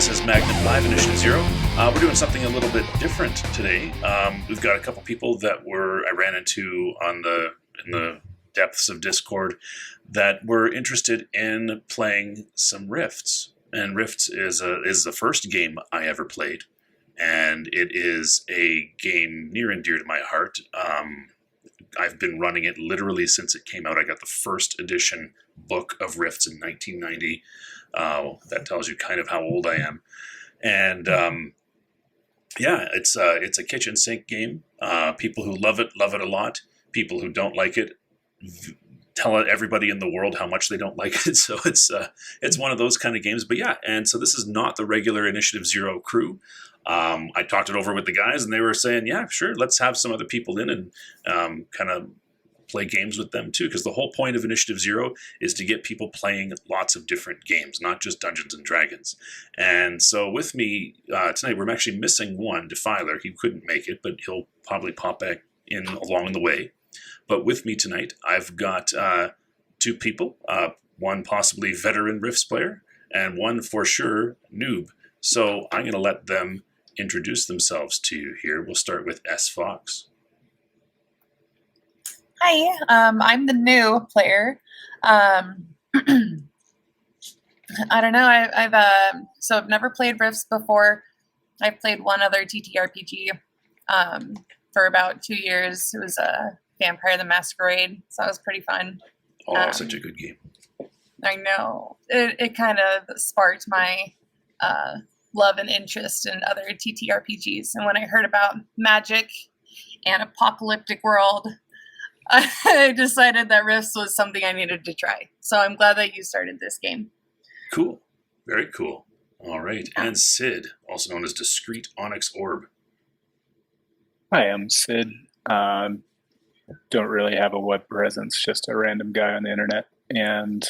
This is Magnum Live Initiative Zero. We're doing something a little bit different today. We've got a couple people that I ran into in the depths of Discord that were interested in playing some Rifts. And Rifts is the first game I ever played, and it is a game near and dear to my heart. I've been running it literally since it came out. I got the first edition book of Rifts in 1990. That tells you kind of how old I am. And it's a kitchen sink game. People who love it a lot. People who don't like it tell everybody in the world how much they don't like it. So it's one of those kind of games. But yeah, and so this is not the regular Initiative Zero crew. I talked it over with the guys, and they were saying, yeah, sure, let's have some other people in and kind of play games with them too, because the whole point of Initiative Zero is to get people playing lots of different games, not just Dungeons and Dragons. And so with me tonight, we're actually missing one, Defiler. He couldn't make it, but he'll probably pop back in along the way. But with me tonight, I've got two people, one possibly veteran Rifts player, and one for sure noob. So I'm going to let them introduce themselves to you here. We'll start with S. Fox. Hi, I'm the new player. I don't know. I've never played Rifts before. I've played one other TTRPG for about 2 years. It was Vampire the Masquerade, so that was pretty fun. Oh, such a good game. I know. It kind of sparked my love and interest in other TTRPGs. And when I heard about magic and apocalyptic world, I decided that Rifts was something I needed to try. So I'm glad that you started this game. Cool. Very cool. All right. And Sid, also known as Discreet Onyx Orb. Hi, I'm Sid. Don't really have a web presence, just a random guy on the internet. And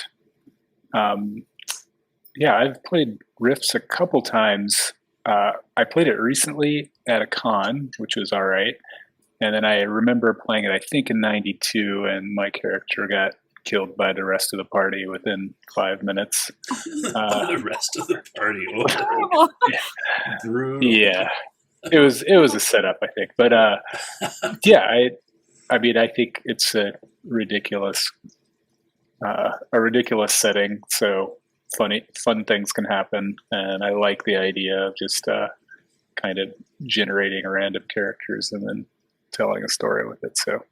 I've played Rifts a couple times. I played it recently at a con, which was all right. And then I remember playing it, I think, in 92, and my character got killed by the rest of the party within 5 minutes. The rest of the party. Brutal. Yeah. It was a setup, I think. But I think it's a ridiculous setting. So fun things can happen, and I like the idea of just kind of generating random characters and then telling a story with it. So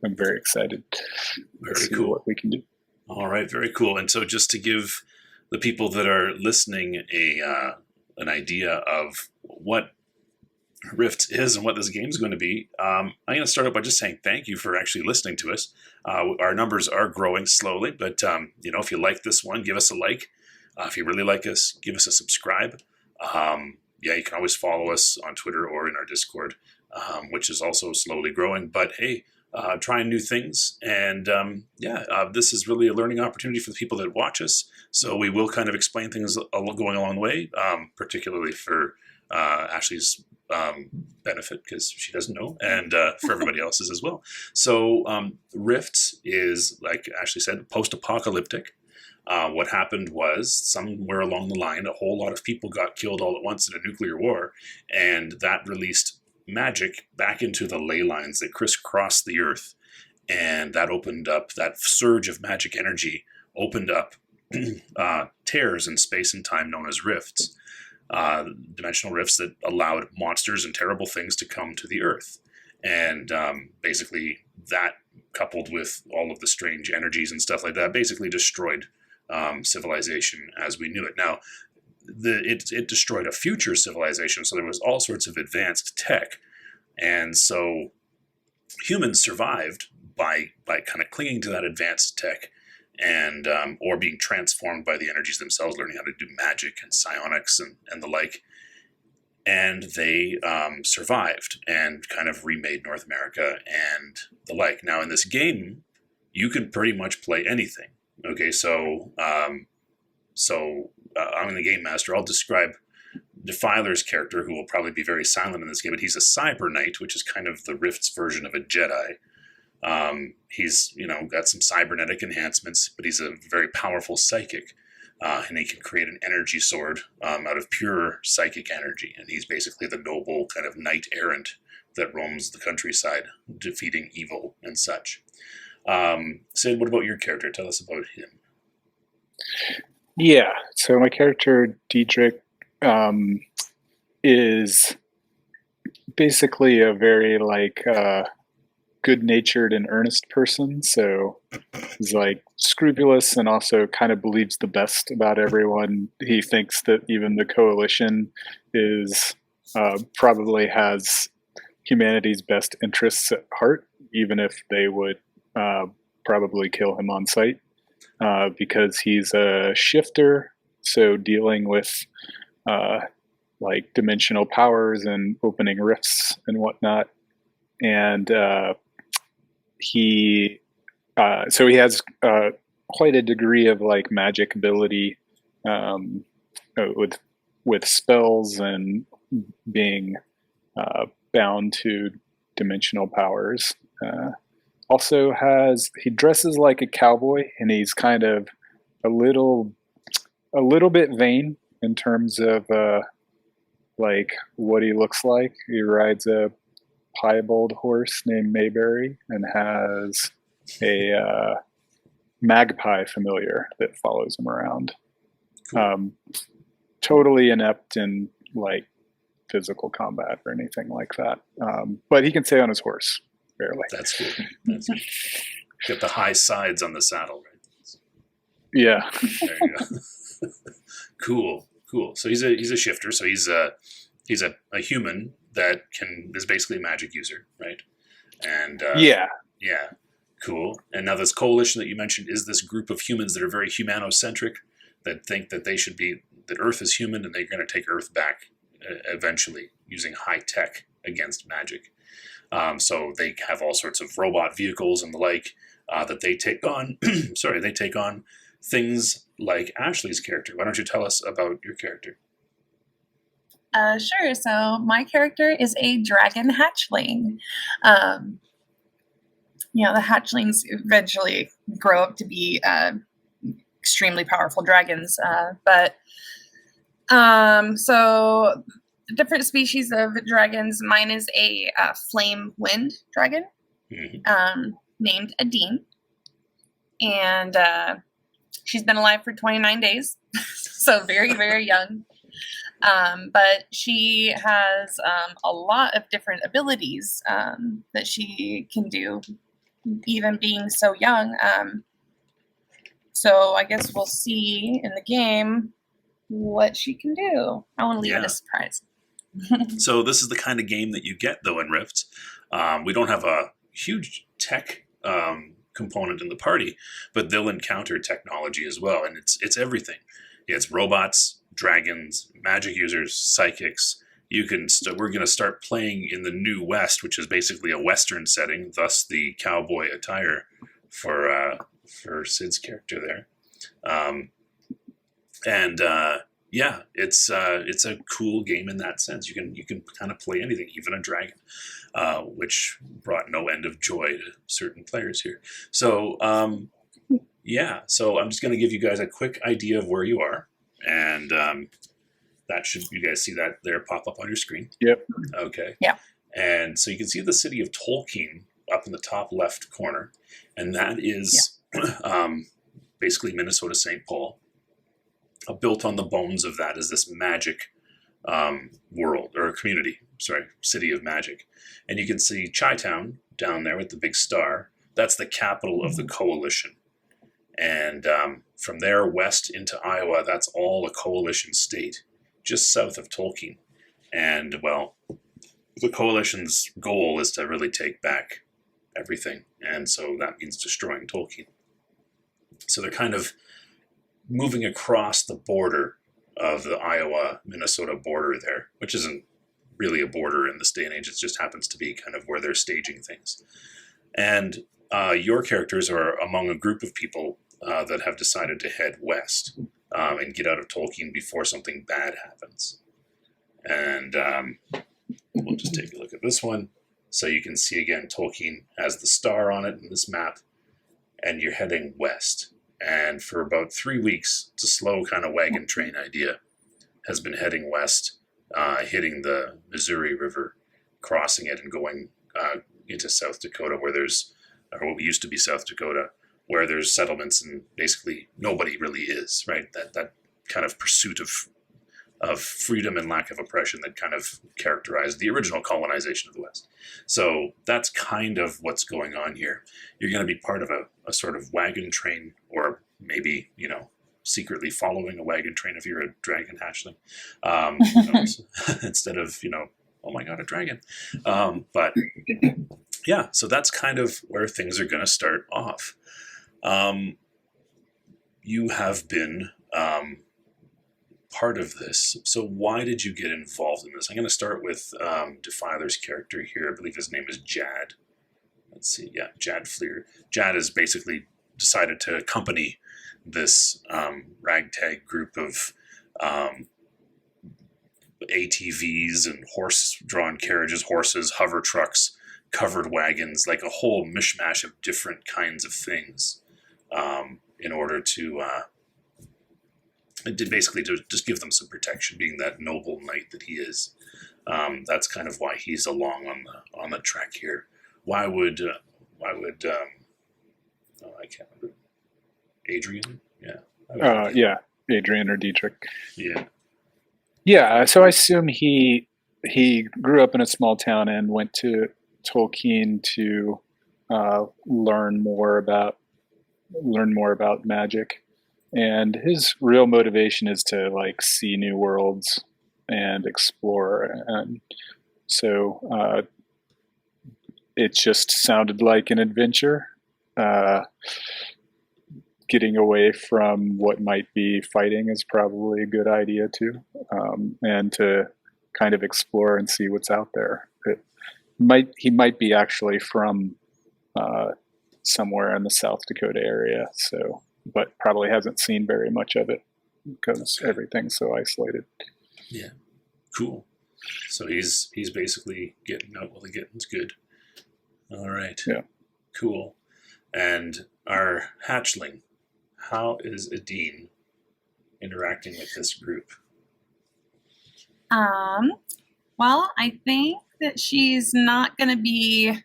I'm very excited to see what we can do. All right, very cool. And so just to give the people that are listening an idea of what Rift is and what this game is going to be, I'm going to start out by just saying thank you for actually listening to us. Our numbers are growing slowly, but if you like this one, give us a like. If you really like us, give us a subscribe. You can always follow us on Twitter or in our Discord, which is also slowly growing. But hey, trying new things. And this is really a learning opportunity for the people that watch us. So we will kind of explain things going along the way, particularly for Ashley's benefit, because she doesn't know, and for everybody else's as well. So Rifts is, like Ashley said, post-apocalyptic. What happened was, somewhere along the line, a whole lot of people got killed all at once in a nuclear war, and that released magic back into the ley lines that crisscrossed the earth, and that opened up, that surge of magic energy opened up tears in space and time known as rifts, dimensional rifts that allowed monsters and terrible things to come to the earth. And basically that, coupled with all of the strange energies and stuff like that, basically destroyed civilization as we knew it. Now, it destroyed a future civilization, so there was all sorts of advanced tech, and so humans survived by kind of clinging to that advanced tech, and or being transformed by the energies themselves, learning how to do magic and psionics and the like, and they survived and kind of remade North America and the like. Now, in this game, you can pretty much play anything. Okay, so I'm the game master. I'll describe Defiler's character, who will probably be very silent in this game, but he's a cyber knight, which is kind of the Rift's version of a Jedi. He's got some cybernetic enhancements, but he's a very powerful psychic. and he can create an energy sword out of pure psychic energy. And he's basically the noble kind of knight errant that roams the countryside, defeating evil and such. Sid, what about your character? Tell us about him. Yeah, so my character, Dietrich, is basically a very, good-natured and earnest person. So he's, scrupulous and also kind of believes the best about everyone. He thinks that even the coalition is probably has humanity's best interests at heart, even if they would probably kill him on sight, because he's a shifter, so dealing with dimensional powers and opening rifts and whatnot. And he has quite a degree of magic ability with spells and being bound to dimensional powers. Also he dresses like a cowboy, and he's kind of a little bit vain in terms of what he looks like. He rides a piebald horse named Mayberry and has a magpie familiar that follows him around. Cool. Totally inept in physical combat or anything like that. But he can stay on his horse, barely. That's good. That's good. Get the high sides on the saddle, right? Yeah. There you go. Cool. So he's a shifter. So he's a human that is basically a magic user, right? And yeah. Cool. And now this coalition that you mentioned is this group of humans that are very humanocentric, that think that that Earth is human, and they're going to take Earth back eventually using high tech against magic. So they have all sorts of robot vehicles and the like that they take on. They take on things like Ashley's character. Why don't you tell us about your character? Sure. So my character is a dragon hatchling. The hatchlings eventually grow up to be extremely powerful dragons. So different species of dragons. Mine is a Flamewind Dragon, named Adine. And she's been alive for 29 days, so very, very young. But she has a lot of different abilities that she can do, even being so young. So I guess we'll see in the game what she can do. I want to leave it a surprise. So this is the kind of game that you get, though, in Rift. We don't have a huge tech component in the party, but they'll encounter technology as well, and it's everything. It's robots, dragons, magic users, psychics. We're going to start playing in the New West, which is basically a Western setting, thus the cowboy attire for Sid's character there. It's a cool game in that sense. You can kind of play anything, even a dragon, which brought no end of joy to certain players here. So so I'm just going to give you guys a quick idea of where you are, and you guys see that there pop up on your screen. Yep. Okay. Yeah. And so you can see the city of Tolkien up in the top left corner, and that is basically Minnesota St. Paul. Built on the bones of that is this magic world, or community, city of magic. And you can see Chi-Town down there with the big star. That's the capital of the coalition. And from there west into Iowa, that's all a coalition state, just south of Tolkien. And, well, the coalition's goal is to really take back everything. And so that means destroying Tolkien. So they're kind of moving across the border of the Iowa-Minnesota border there, which isn't really a border in this day and age. It just happens to be kind of where they're staging things. And your characters are among a group of people that have decided to head west and get out of Tolkien before something bad happens. And we'll just take a look at this one. So you can see, again, Tolkien has the star on it in this map, and you're heading west. and for about 3 weeks, it's a slow kind of wagon train idea, has been heading west, hitting the Missouri River, crossing it, and going into South Dakota, or what used to be South Dakota, where there's settlements and basically nobody really is, right? That kind of pursuit of freedom and lack of oppression that kind of characterized the original colonization of the West. So that's kind of what's going on here. You're going to be part of a sort of wagon train, or maybe, secretly following a wagon train if you're a dragon hatchling, instead of, oh my God, a dragon. But yeah, so that's kind of where things are going to start off. You have been part of this. So why did you get involved in this? I'm going to start with Defiler's character here. I believe his name is Jad. Let's see. Yeah, Jad Fleer. Jad has basically decided to accompany this ragtag group of ATVs and horse-drawn carriages, horses, hover trucks, covered wagons, like a whole mishmash of different kinds of things, in order to basically to just give them some protection, being that noble knight that he is. That's kind of why he's along on the track here. Why would I can't remember. Adrion? Yeah. Yeah, Adrion or Dietrich. Yeah. Yeah, so I assume he grew up in a small town and went to Tolkien to learn more about magic, and his real motivation is to see new worlds and explore, and so it just sounded like an adventure. Getting away from what might be fighting is probably a good idea too, and to kind of explore and see what's out there. He might be actually from somewhere in the South Dakota area, but probably hasn't seen very much of it because everything's so isolated. Yeah, cool. So he's basically getting out while the getting's good. All right. Yeah. Cool. And our hatchling, how is Adine interacting with this group? Well, I think that she's not going to be.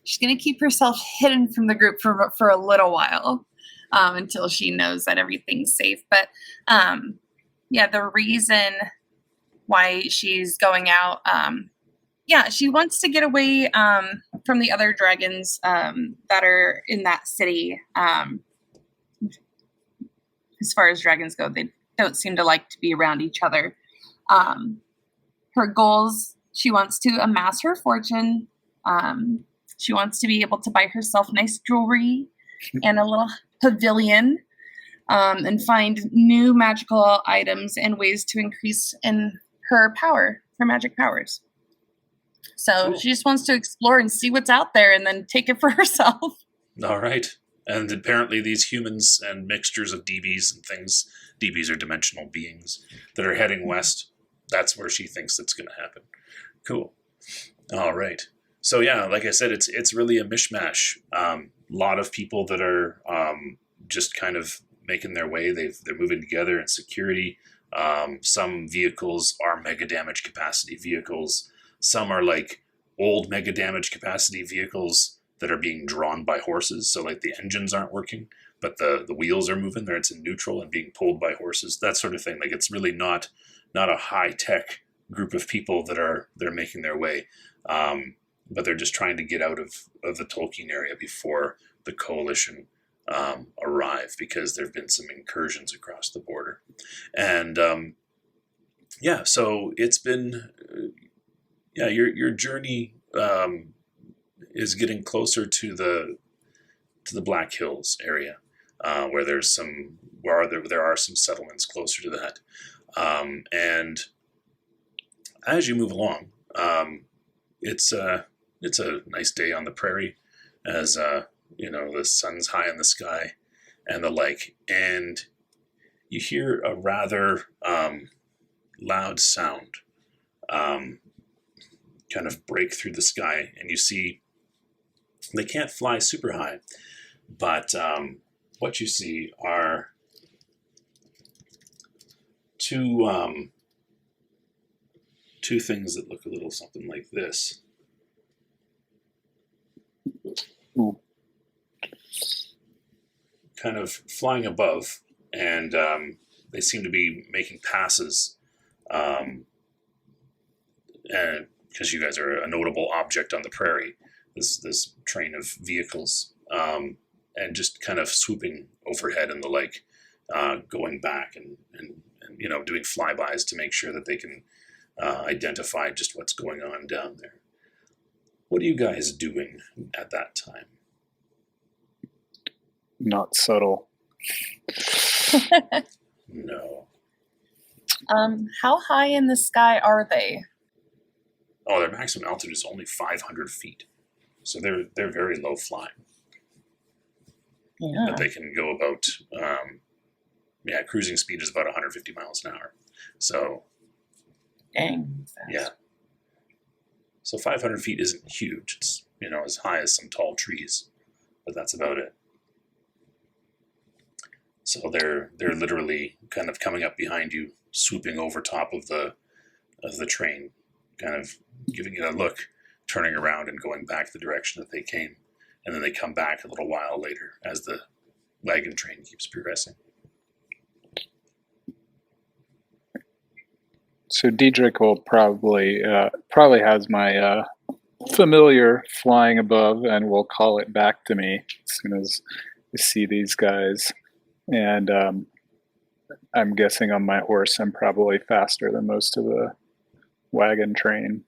She's going to keep herself hidden from the group for a little while, until she knows that everything's safe. But the reason why she's going out, she wants to get away from the other dragons that are in that city. As far as dragons go, they don't seem to like to be around each other. Her goals, she wants to amass her fortune. She wants to be able to buy herself nice jewelry and a little pavilion, and find new magical items and ways to increase in her magic powers. So Cool. She just wants to explore and see what's out there and then take it for herself. All right. And apparently these humans and mixtures of DBs and things, DBs are dimensional beings, that are heading west, that's where she thinks it's going to happen. Cool. All right. So yeah, like I said, it's really a mishmash. Lot of people that are just kind of making their way. They're moving together in security. Some vehicles are mega damage capacity vehicles. Some are old mega damage capacity vehicles that are being drawn by horses. So the engines aren't working, but the wheels are moving. It's in neutral and being pulled by horses. That sort of thing. It's really not a high tech group of people they're making their way. But they're just trying to get out of the Tolkien area before the coalition arrive, because there have been some incursions across the border. And so it's been your journey is getting closer to the Black Hills area, where there are some settlements closer to that. And as you move along, it's a nice day on the prairie, as the sun's high in the sky and the like, and you hear a rather loud sound kind of break through the sky, and you see they can't fly super high, but what you see are two things that look a little something like this. Ooh. Kind of flying above, and they seem to be making passes, and because you guys are a notable object on the prairie, this train of vehicles, and just kind of swooping overhead and the like, going back and doing flybys to make sure that they can identify just what's going on down there. What are you guys doing at that time? Not subtle. No. How high in the sky are they? Oh, their maximum altitude is only 500 feet. So they're very low flying. Yeah. But they can go about, cruising speed is about 150 miles an hour. So, Dang. yeah. So 500 feet isn't huge. It's, as high as some tall trees, but that's about it. So they're literally kind of coming up behind you, swooping over top of the train, kind of giving it a look, turning around and going back the direction that they came. And then they come back a little while later as the wagon train keeps progressing. So Dietrich will probably has my familiar flying above, and will call it back to me as soon as I see these guys. And I'm guessing on my horse, I'm probably faster than most of the wagon train.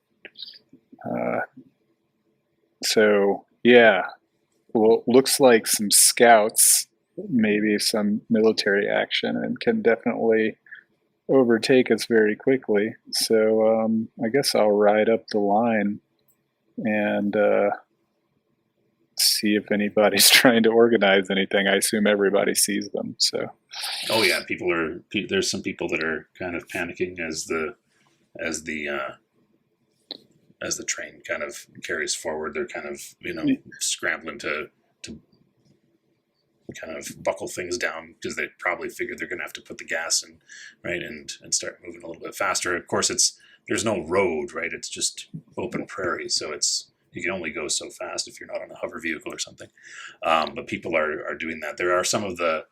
So yeah, well, looks like some scouts, maybe some military action, and can definitely overtake us very quickly. So I guess I'll ride up the line and see if anybody's trying to organize anything. I assume everybody sees them. So. Oh yeah, there's some people that are kind of panicking as the train kind of carries forward. They're kind of scrambling to kind of buckle things down because they probably figured they're going to have to put the gas in, right, and start moving a little bit faster. Of course, there's no road, right? It's just open prairie, so you can only go so fast if you're not on a hover vehicle or something. But people are doing that. There are some of the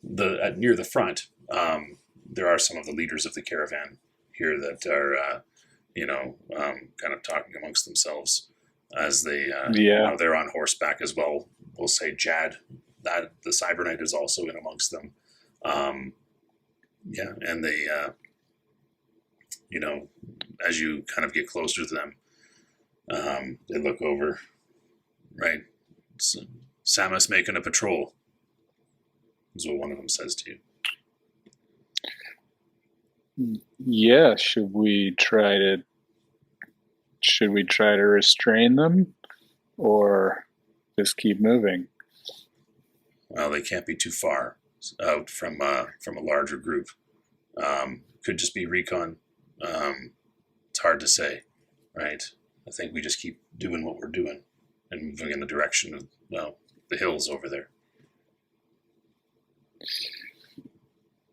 near the front. There are some of the leaders of the caravan here that are kind of talking amongst themselves as they they're on horseback as well. We'll say Jad, that the Cyber Knight, is also in amongst them. And they as you kind of get closer to them, they look over, right? So, Samus making a patrol is what one of them says to you. Yeah, should we try to restrain them, or just keep moving? Well, they can't be too far out from a larger group. Could just be recon. It's hard to say, right? I think we just keep doing what we're doing and moving in the direction of the hills over there.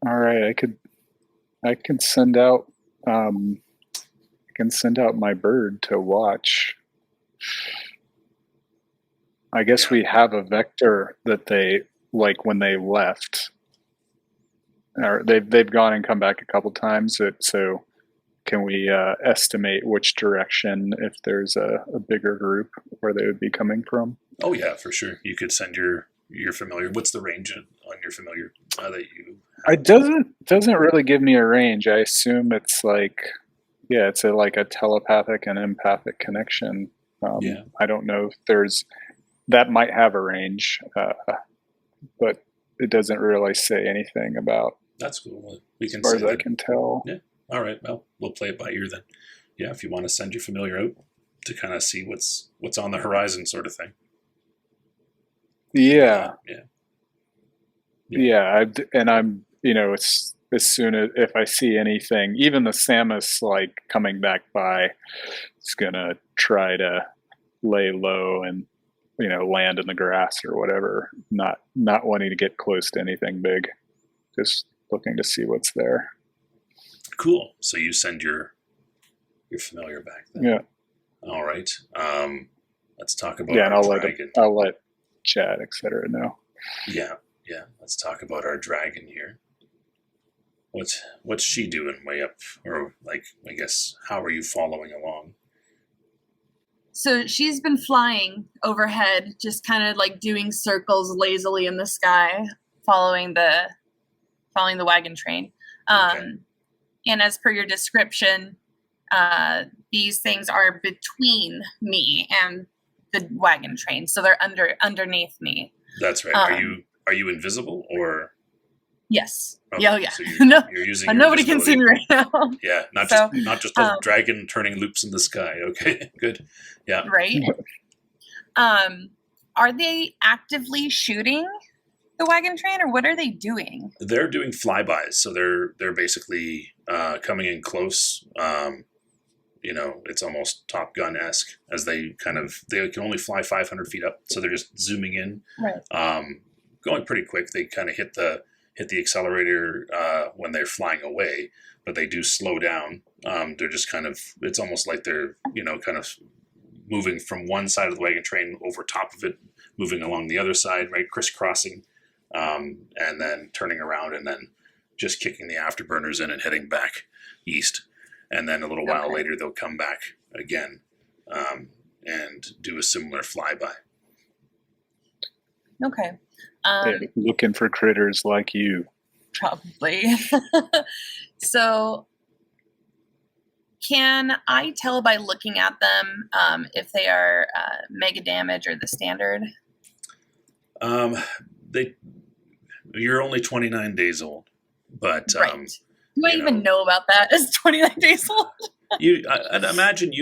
All right, I can send out my bird to watch. I guess we have a vector that they, like, when they left, or they've gone and come back a couple times. So can we estimate which direction, if there's a bigger group, where they would be coming from? Oh yeah, for sure. You could send your familiar. What's the range on your familiar that you have? It doesn't really give me a range. I assume it's like, it's like a telepathic and empathic connection. I don't know if that might have a range, but it doesn't really say anything about. That's cool. We can, as far as I can tell. Yeah. All right. Well, we'll play it by ear then. Yeah, if you want to send your familiar out to kind of see what's on the horizon, sort of thing. Yeah. Yeah. I'm it's as soon as, if I see anything, even the Samus like coming back by, it's gonna try to lay low and land in the grass or whatever. Not wanting to get close to anything big, just looking to see what's there. Cool. So you send your familiar back then. Yeah. All right. Let's talk about and our I'll dragon. let Chad, etc. know. Yeah. Let's talk about our dragon here. What's she doing way up, or I guess, how are you following along? So she's been flying overhead, just kind of like doing circles lazily in the sky, following the wagon train. Okay. And as per your description, these things are between me and the wagon train, so they're underneath me. That's right. Are you invisible or? Yes. Okay. Yeah. So No, you're using nobody can see me right now. Yeah, not just a dragon turning loops in the sky. Okay, good. Yeah. Right. Are they actively shooting the wagon train, or what are they doing? They're doing flybys, so they're basically coming in close. It's almost Top Gun-esque as they can only fly 500 feet up, so they're just zooming in, right. Going pretty quick. They kind of hit the accelerator when they're flying away, but they do slow down. They're just it's almost like they're kind of moving from one side of the wagon train over top of it, moving along the other side, right, crisscrossing, and then turning around and then just kicking the afterburners in and heading back east. And then a little while later, they'll come back again and do a similar flyby. Okay. They're looking for critters like you. Probably. So can I tell by looking at them if they are mega damage or the standard? You're only 29 days old, but right. Do I even know about that as 29 days old? I'd imagine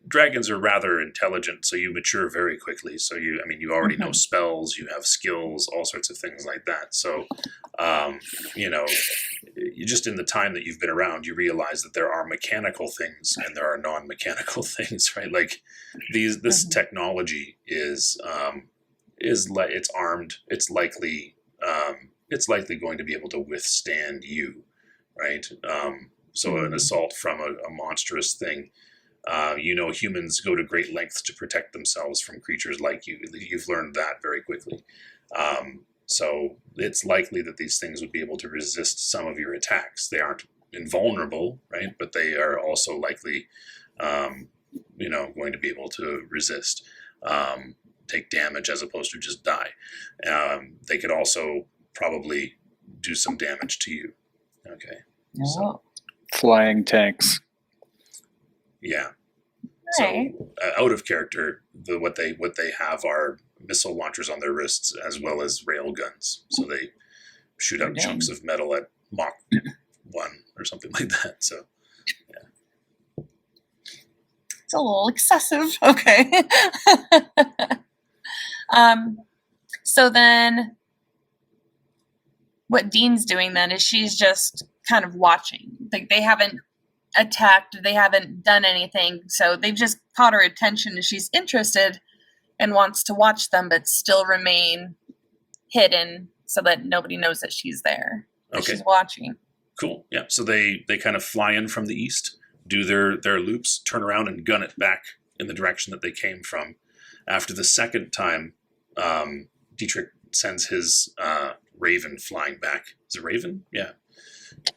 dragons are rather intelligent, so you mature very quickly. So you already know spells, you have skills, all sorts of things like that. So, you just in the time that you've been around, you realize that there are mechanical things and there are non-mechanical things, right? Like this technology is it's armed. It's likely going to be able to withstand you, right? So an assault from a monstrous thing. Humans go to great lengths to protect themselves from creatures like you. You've learned that very quickly. So it's likely that these things would be able to resist some of your attacks. They aren't invulnerable, right? But they are also likely, going to be able to resist, take damage as opposed to just die. They could also probably do some damage to you. Okay. So, flying tanks. Yeah. Right. So out of character, what they have are missile launchers on their wrists as well as rail guns. So they shoot out chunks of metal at Mach 1 or something like that. So yeah. It's a little excessive. Okay. So then what Dean's doing then is she's just kind of watching. Like they haven't attacked, they haven't done anything, so they've just caught her attention and she's interested and wants to watch them but still remain hidden so that nobody knows that she's there. Okay. She's watching. Cool. Yeah. So they kind of fly in from the east, do their loops, turn around and gun it back in the direction that they came from. After the second time, Dietrich sends his raven flying back. Is it raven? Yeah.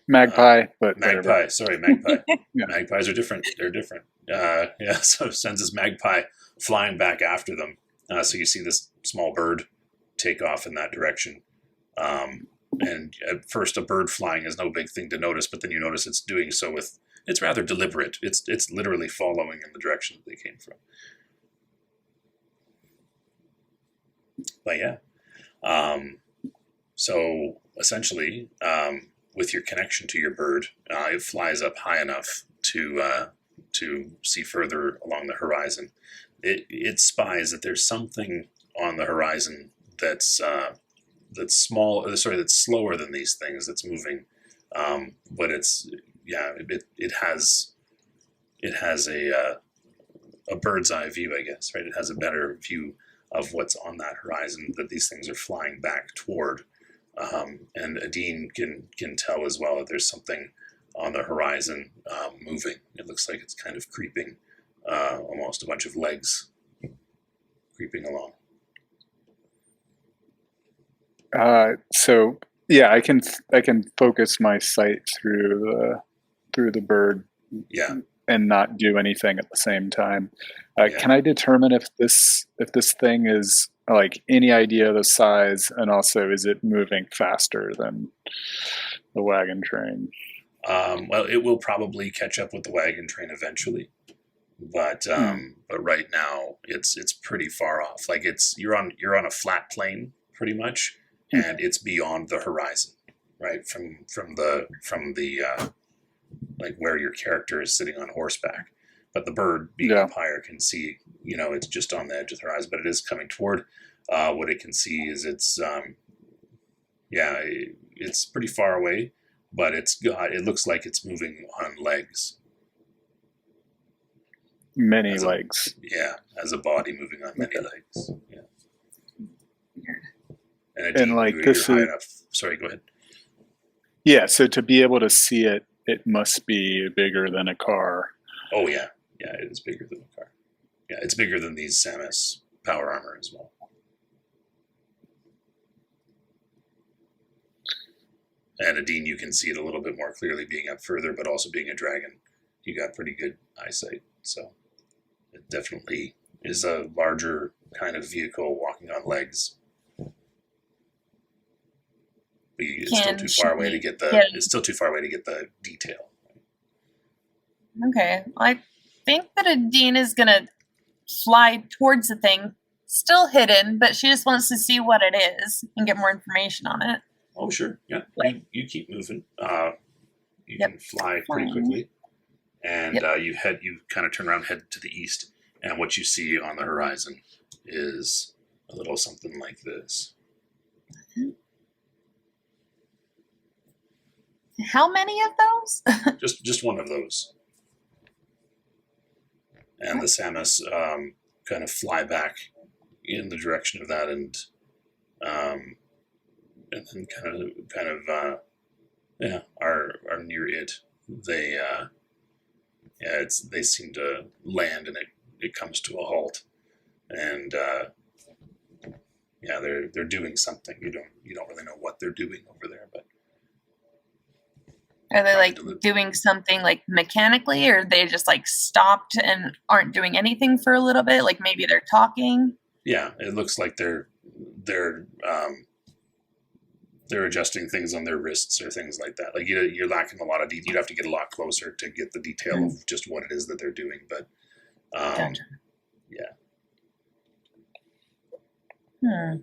Magpie, but magpie. whatever. Sorry, magpie. Yeah. Magpies are different. They're different. So sends his magpie flying back after them. So you see this small bird take off in that direction. And at first, a bird flying is no big thing to notice, but then you notice it's doing so it's rather deliberate. It's literally following in the direction that they came from. But yeah. So essentially, with your connection to your bird, it flies up high enough to see further along the horizon. It spies that there's something on the horizon that's slower than these things, that's moving, but it has a bird's eye view, I guess, right? It has a better view of what's on that horizon that these things are flying back toward. And Adine can tell as well that there's something on the horizon moving. It looks like it's kind of creeping, almost a bunch of legs creeping along. So yeah, I can focus my sight through the bird, Yeah, and not do anything at the same time. Yeah. Can I determine if this thing is like any idea of the size, and also is it moving faster than the wagon train? well, it will probably catch up with the wagon train eventually, but right now it's pretty far off. Like you're on a flat plane pretty much, and it's beyond the horizon, right? From the like where your character is sitting on horseback, but the bird being up higher can see, it's just on the edge of the horizon, but it is coming toward. What it can see is it's pretty far away, but it looks like it's moving on legs. Many legs. As a body moving on many legs. Yeah. And like this high enough. Sorry, go ahead. Yeah, so to be able to see it, it must be bigger than a car. Oh yeah, it is bigger than a car. Yeah, it's bigger than these Samus power armor as well. And Adine, you can see it a little bit more clearly being up further, but also being a dragon, you got pretty good eyesight. So it definitely is a larger kind of vehicle walking on legs. But it's still too far away to get the detail. Okay, I think that Adine is gonna fly towards the thing, still hidden, but she just wants to see what it is and get more information on it. Oh, sure. Yeah. You keep moving. You can fly pretty quickly. And you kind of turn around, head to the east. And what you see on the horizon is a little something like this. How many of those? just one of those. And the Samus kind of fly back in the direction of that, and then are near it. They seem to land, and it comes to a halt, and they're doing something. You don't really know what they're doing over there, but are they like doing something like mechanically, or they just like stopped and aren't doing anything for a little bit? Like maybe they're talking. Yeah, it looks like they're adjusting things on their wrists or things like that. Like you're lacking a lot of detail. You'd have to get a lot closer to get the detail of just what it is that they're doing. But Gotcha. Yeah.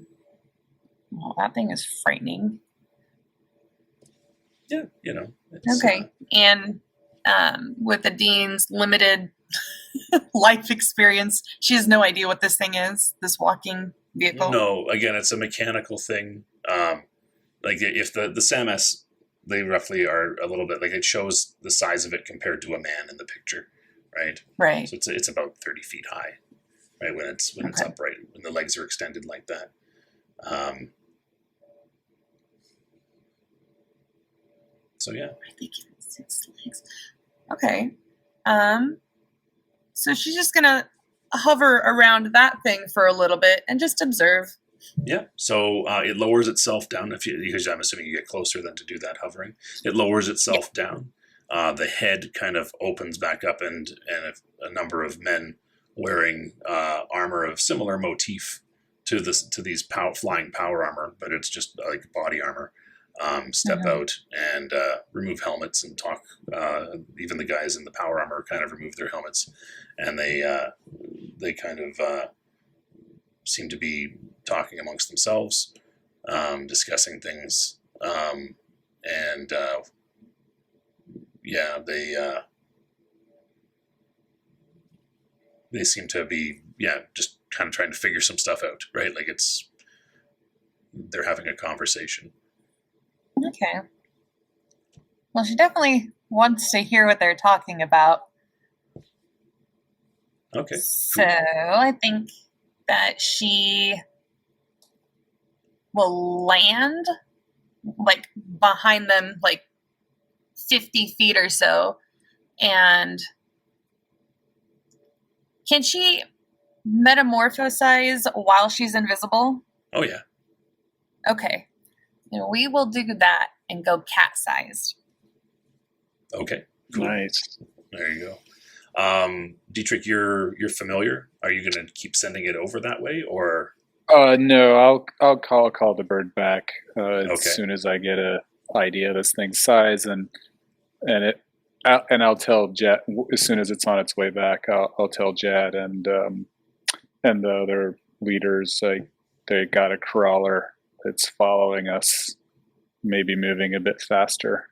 Well, that thing is frightening. Yeah, Okay, and with Adine's limited life experience, she has no idea what this thing is. This walking vehicle. No, again, it's a mechanical thing. Like if the Samus, they roughly are a little bit like it shows the size of it compared to a man in the picture, right? Right. So it's about 30 feet high, right? When it's upright, when the legs are extended like that. So yeah. I think it's 6 legs. Okay. So she's just gonna hover around that thing for a little bit and just observe. Yeah, so it lowers itself down because I'm assuming you get closer than to do that hovering. It lowers itself down. The head kind of opens back up, and a number of men wearing armor of similar motif to these flying power armor, but it's just like body armor. Step out and remove helmets and talk. Even the guys in the power armor kind of remove their helmets, and they kind of seem to be talking amongst themselves, discussing things, and they seem to be just kind of trying to figure some stuff out, right? Like they're having a conversation. Okay. Well, she definitely wants to hear what they're talking about. Okay. So I think that she will land like behind them, like 50 feet or so. And can she metamorphosize while she's invisible? Oh, yeah. Okay. And we will do that and go cat-sized. Okay. Cool. Nice. There you go. Dietrich, you're familiar. Are you going to keep sending it over that way, or? No, I'll call the bird back Okay. as soon as I get a idea of this thing's size, and I'll tell Jad as soon as it's on its way back. I'll tell Jad and the other leaders, like, they got a crawler that's following us, maybe moving a bit faster.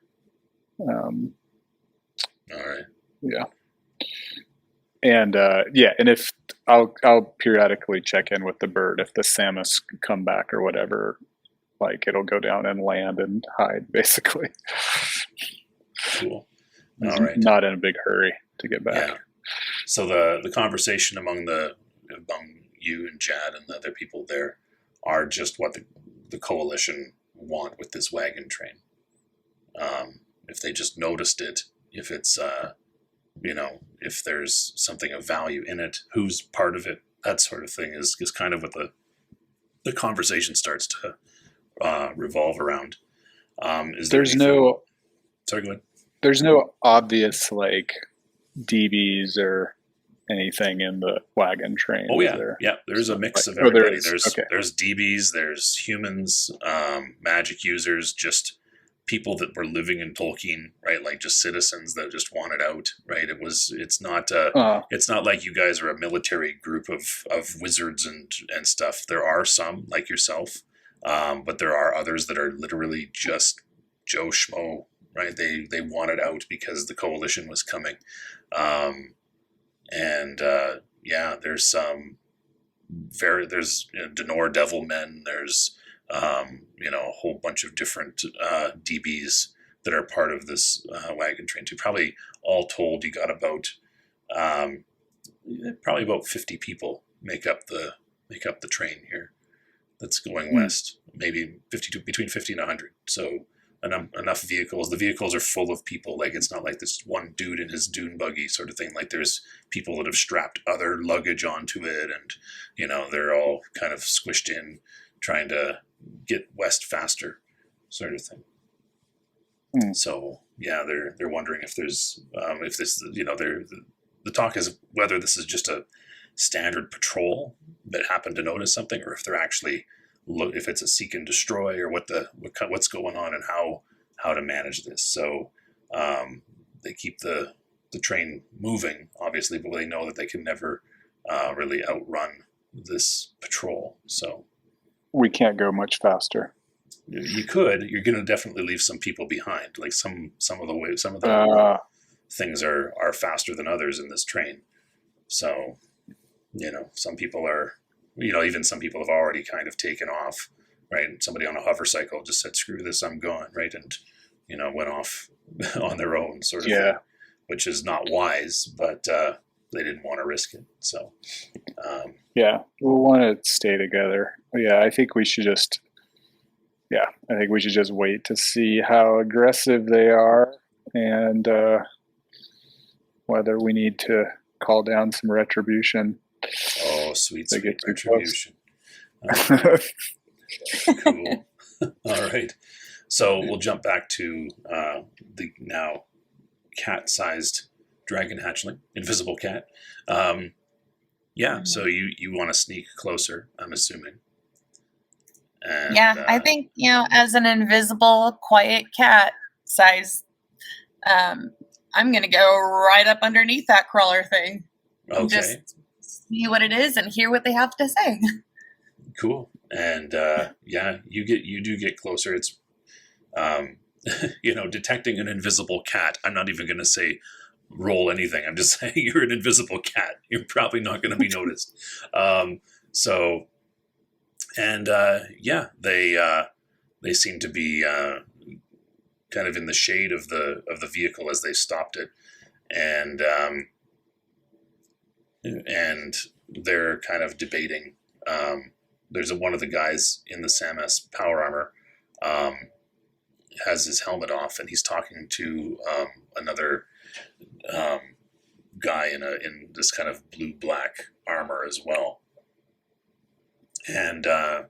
All right. Yeah. And and if I'll periodically check in with the bird if the Samus come back or whatever, like it'll go down and land and hide basically. Cool. All right. Not in a big hurry to get back. Yeah. So the conversation among you and Jad and the other people there are just what the coalition want with this wagon train. If they just noticed it, if it's if there's something of value in it, who's part of it, that sort of thing is kind of what the conversation starts to revolve around. Sorry, go ahead. There's no obvious like DBs or anything in the wagon train. Oh yeah, yeah. There's a mix of everybody. There's DBs, there's humans, magic users, just people that were living in Tolkien, right? Like just citizens that just wanted out, right? It's not like you guys are a military group of wizards and stuff. There are some like yourself, but there are others that are literally just Joe Schmo, right? They wanted out because the coalition was coming. There's some there's Denor Devilmen, there's a whole bunch of different DBs that are part of this wagon train too. Probably all told, you got about probably about 50 people make up the train here that's going west. Maybe between 50 and 100. So enough vehicles. The vehicles are full of people. Like it's not like this one dude in his dune buggy sort of thing. Like there's people that have strapped other luggage onto it, and they're all kind of squished in, trying to get west faster, sort of thing. So yeah, they're wondering if there's if this the talk is whether this is just a standard patrol that happened to notice something, or if they're actually if it's a seek and destroy, or what's going on and how to manage this. So they keep the train moving, obviously, but they know that they can never really outrun this patrol. So we can't go much faster. You could. You're going to definitely leave some people behind. Like some of the things are faster than others in this train. So some people are. Even some people have already kind of taken off, right? Somebody on a hover cycle just said, "Screw this, I'm gone," right? And went off on their own, sort of thing, which is not wise, but they didn't want to risk it. So we'll want to stay together. Yeah, I think we should just wait to see how aggressive they are, and whether we need to call down some retribution. Oh, sweet retribution. Cool. All right. So we'll jump back to the now cat-sized dragon hatchling, invisible cat. So you want to sneak closer, I'm assuming. And, I think, as an invisible, quiet cat size, I'm going to go right up underneath that crawler thing. Okay. Just see what it is and hear what they have to say. Cool. And you do get closer. It's detecting an invisible cat. I'm not even going to say roll anything. I'm just saying you're an invisible cat. You're probably not going to be noticed. They seem to be kind of in the shade of the vehicle as they stopped it, and they're kind of debating there's one of the guys in the SAMS power armor has his helmet off, and he's talking to another guy in this kind of blue-black armor as well. And there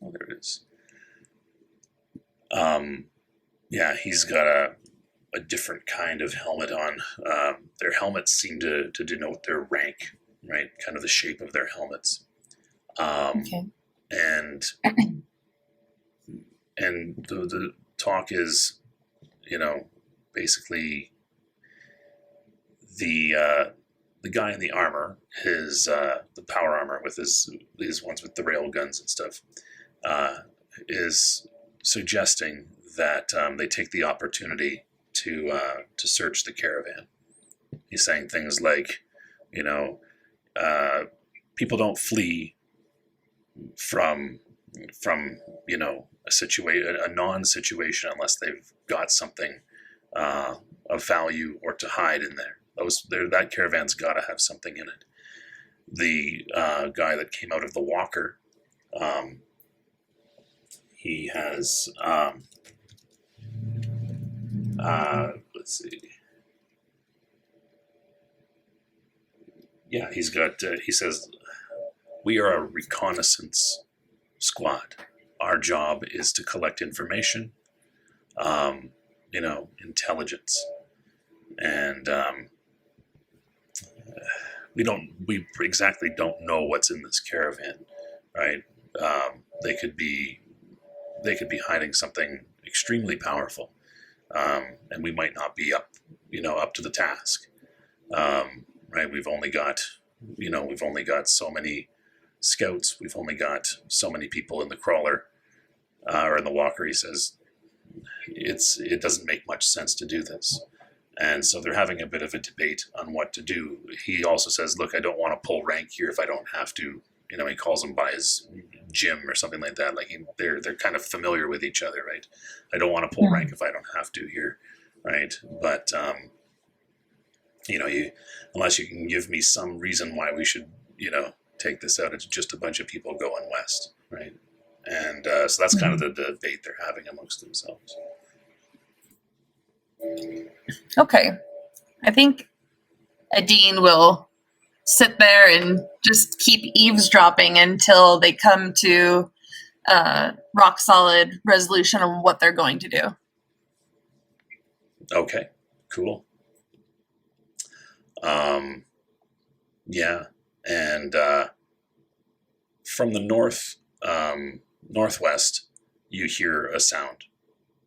it is. Yeah, he's got a different kind of helmet on. Their helmets seem to denote their rank, right? Kind of the shape of their helmets. Okay. And the talk is, basically the guy in the armor, the power armor with these ones with the rail guns and stuff, is suggesting that they take the opportunity to search the caravan. He's saying things like, people don't flee from a non-situation unless they've got something of value or to hide in there. That caravan's got to have something in it. The guy that came out of the walker, he has let's see. Yeah, he's got. He says, "We are a reconnaissance squad. Our job is to collect information, intelligence, and we exactly don't know what's in this caravan, right? They could be hiding something extremely powerful, and we might not be up to the task, right? We've only got so many scouts. We've only got so many people in the crawler or in the walker." He says, it doesn't make much sense to do this. And so they're having a bit of a debate on what to do. He also says, look, I don't want to pull rank here if I don't have to. He calls him by his Jim or something like that. Like they're kind of familiar with each other, right? I don't want to pull rank if I don't have to here, right? But, unless you can give me some reason why we should, take this out, it's just a bunch of people going west, right? And so that's kind of the debate they're having amongst themselves. Okay. I think Adine will sit there and just keep eavesdropping until they come to rock solid resolution on what they're going to do. Okay, cool. Yeah, and from the northwest, you hear a sound.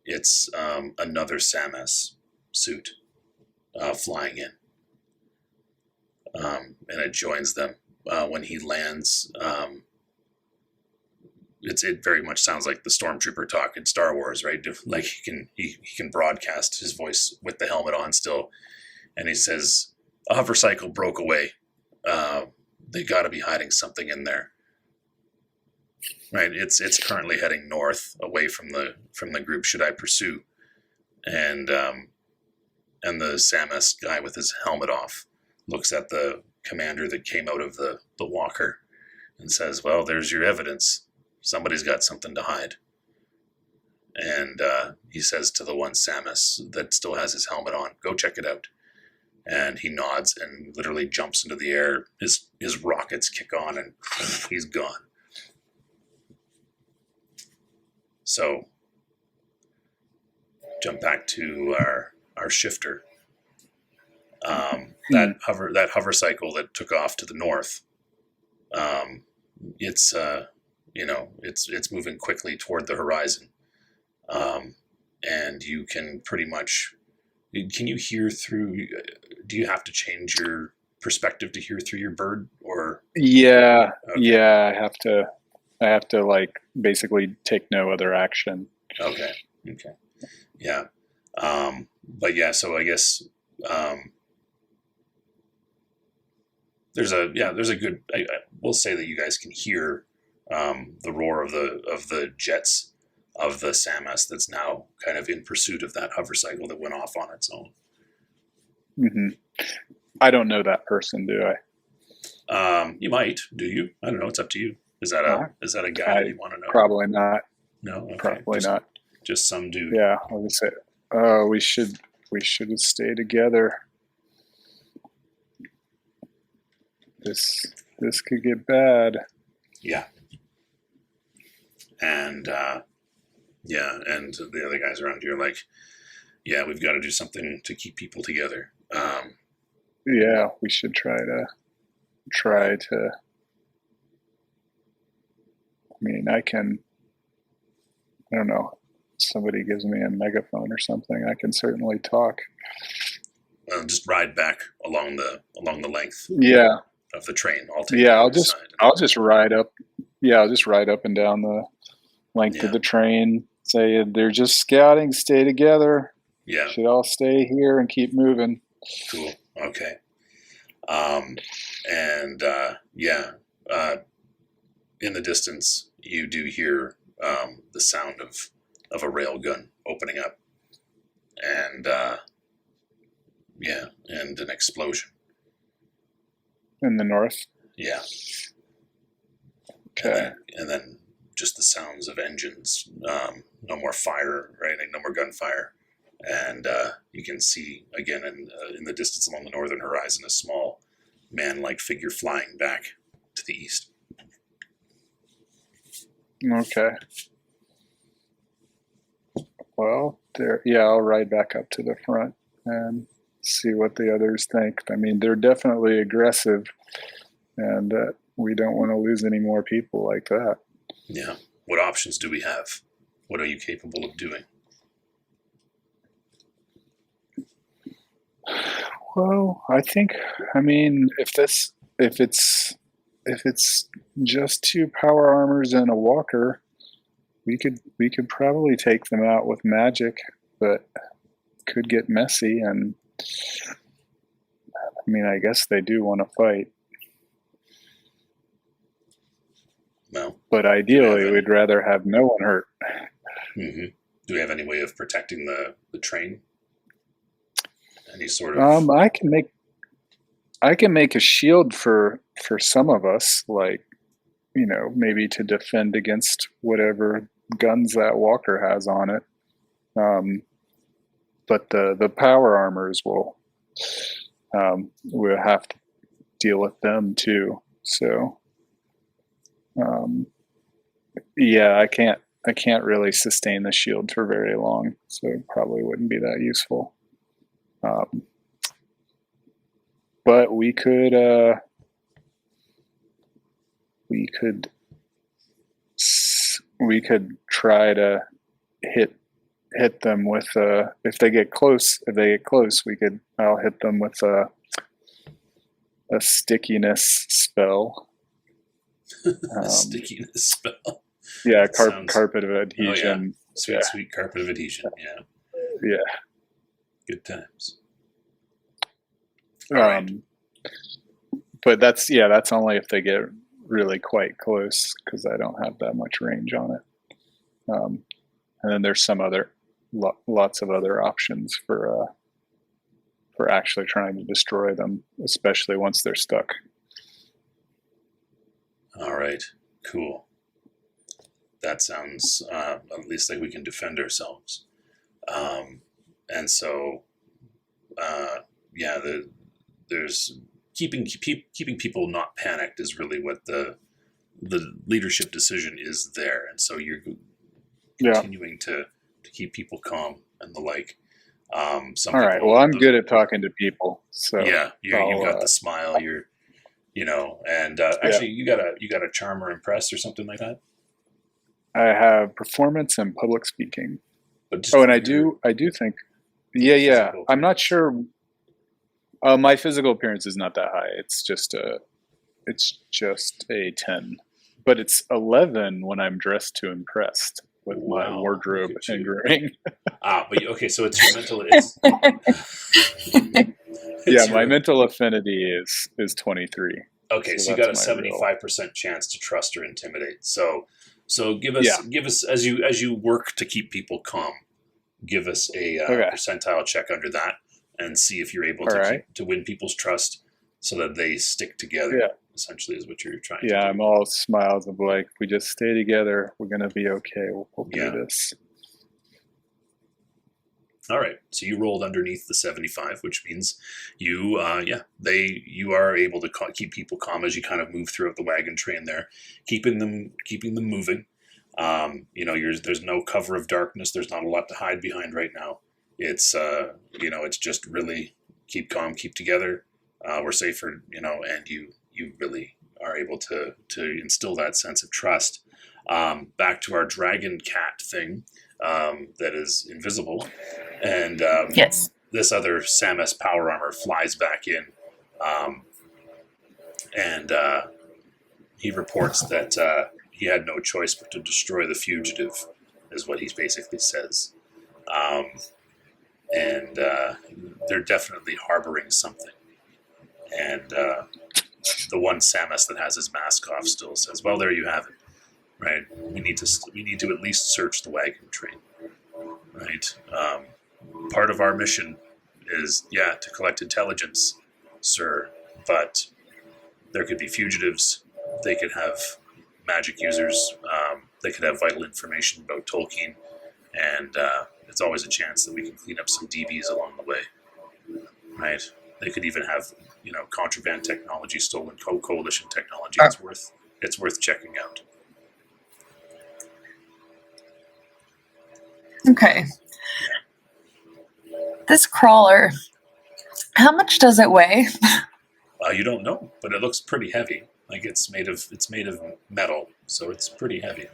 It's another SAMS suit flying in, and it joins them when he lands. It very much sounds like the stormtrooper talk in Star Wars, right? Like he can broadcast his voice with the helmet on still, and he says, "A hover cycle broke away. They got to be hiding something in there." Right, it's currently heading north away from the group. Should I pursue? And the SAMS guy with his helmet off looks at the commander that came out of the walker and says, "Well, there's your evidence. Somebody's got something to hide." And he says to the one SAMS that still has his helmet on, "Go check it out." And he nods and literally jumps into the air. His rockets kick on and he's gone. So, jump back to our shifter. That hover cycle that took off to the north. It's moving quickly toward the horizon, and you can pretty much. Can you hear through? Do you have to change your perspective to hear through your bird, or? Yeah, okay. Yeah. I have to like basically take no other action. Okay. Yeah. But yeah, so I guess there's a good. We'll say that you guys can hear the roar of the jets of the SAMS that's now kind of in pursuit of that hover cycle that went off on its own. Mm-hmm. I don't know that person, do I? You might. Do you? I don't know. It's up to you. Is that a guy that you want to know? Probably not. No, okay. Probably not. Just some dude. Yeah, I would say. We should stay together. This could get bad. Yeah. And and the other guys around you are like, yeah, we've got to do something to keep people together. Yeah, we should try to. I mean, I don't know. Somebody gives me a megaphone or something, I can certainly talk. Just ride back along the length. Yeah. Of the train. I'll just ride up. Yeah, I'll just ride up and down the length of the train. Say they're just scouting. Stay together. Yeah, should all stay here and keep moving. Cool. Okay. In the distance, you do hear the sound of a rail gun opening up, and and an explosion in the north. Yeah. Okay. And then just the sounds of engines. No more fire, right? No more gunfire. And you can see again in the distance along the northern horizon a small man-like figure flying back to the east. Okay. Well, I'll ride back up to the front and see what the others think. I mean, they're definitely aggressive, and we don't want to lose any more people like that. Yeah. What options do we have? What are you capable of doing? Well, I mean, if it's just 2 power armors and a walker, we could probably take them out with magic, but it could get messy. And I mean, I guess they do want to fight. Well, but ideally, we'd rather have no one hurt. Mm-hmm. Do we have any way of protecting the train? Any sort of? I can make a shield for some of us, like, maybe to defend against whatever guns that walker has on it. But the power armors we'll have to deal with them too. So, I can't really sustain the shield for very long, so it probably wouldn't be that useful. But we could try to hit them with if they get close, I'll hit them with a stickiness spell. A stickiness spell. Yeah, carpet of adhesion. Oh, yeah. Sweet carpet of adhesion. Yeah. Yeah. Good times. Right. But that's only if they get really quite close, because I don't have that much range on it. And then there's lots of other options for actually trying to destroy them, especially once they're stuck. All right, cool. That sounds at least like we can defend ourselves. And so, there's keeping people not panicked is really what the leadership decision is there. And so you're continuing to keep people calm and the like. All right. Well, I'm good at talking to people. So yeah, you've got the smile. Actually, you got a charm or impress or something like that. I have performance and public speaking. And I do think. Yeah. I'm not sure. My physical appearance is not that high. It's just a 10, but it's 11 when I'm dressed to impress with my wardrobe and ring. So it's your mental. My mental affinity is 23. Okay, so you got a 75% chance to trust or intimidate. So give us as you work to keep people calm. Give us a percentile check under that, and see if you're able to win people's trust, so that they stick together. Yeah. Essentially, is what you're trying to Yeah, do. I'm all smiles of like, we just stay together, we're gonna be okay. We'll do this. All right, so you rolled underneath the 75, which means you are able to keep people calm as you kind of move throughout the wagon train there, keeping them moving. There's no cover of darkness. There's not a lot to hide behind right now. It's it's just really keep calm, keep together. We're safer, and you really are able to instill that sense of trust. Back to our dragon cat thing that is invisible, and Yes. this other Samus power armor flies back in, and he reports that he had no choice but to destroy the fugitive, is what he basically says. And they're definitely harboring something. And the one Samus that has his mask off still says, "Well, there you have it. Right? We need to at least search the wagon train. Right? Part of our mission is to collect intelligence, sir. But there could be fugitives. They could have magic users. They could have vital information about Tolkien, and it's always a chance that we can clean up some DBs along the way. Right? They could even have contraband technology, stolen coalition technology. It's worth checking out." Okay. This crawler, how much does it weigh? You don't know, but it looks pretty heavy. Like it's made of metal, so it's pretty heavy.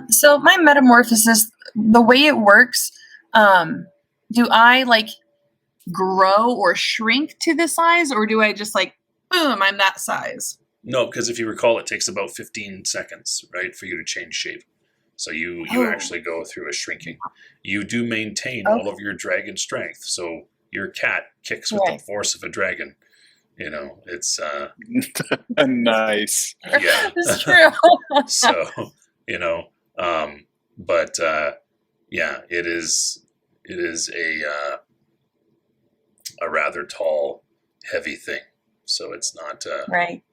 So my metamorphosis, the way it works, do I grow or shrink to the size, or do I just boom, I'm that size? No, because if you recall, it takes about 15 seconds, right, for you to change shape. So you actually go through a shrinking. You do maintain all of your dragon strength, so your cat kicks with the force of a dragon. It's nice. Yeah, it's true. So but it is a rather tall, heavy thing. So it's not right.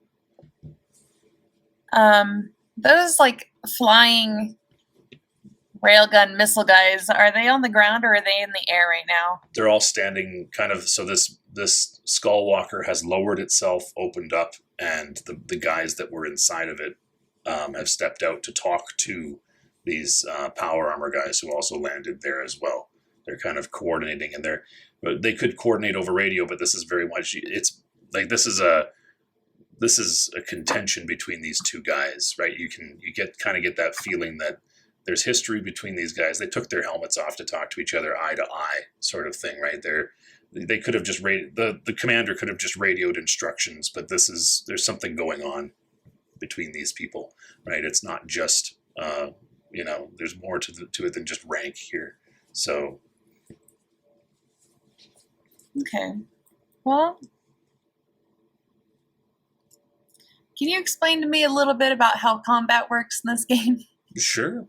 Those flying railgun missile guys, are they on the ground or are they in the air right now? They're all standing kind of, so this skull walker has lowered itself, opened up, and the guys that were inside of it have stepped out to talk to these power armor guys who also landed there as well. They're kind of coordinating, and they could coordinate over radio, but this is very much, it's like this is a contention between these two guys, right? You get that feeling that there's history between these guys. They took their helmets off to talk to each other eye to eye, sort of thing, right? They could have just the commander could have just radioed instructions, but there's something going on between these people, right? It's not just there's more to it than just rank here. So okay, well, can you explain to me a little bit about how combat works in this game? Sure.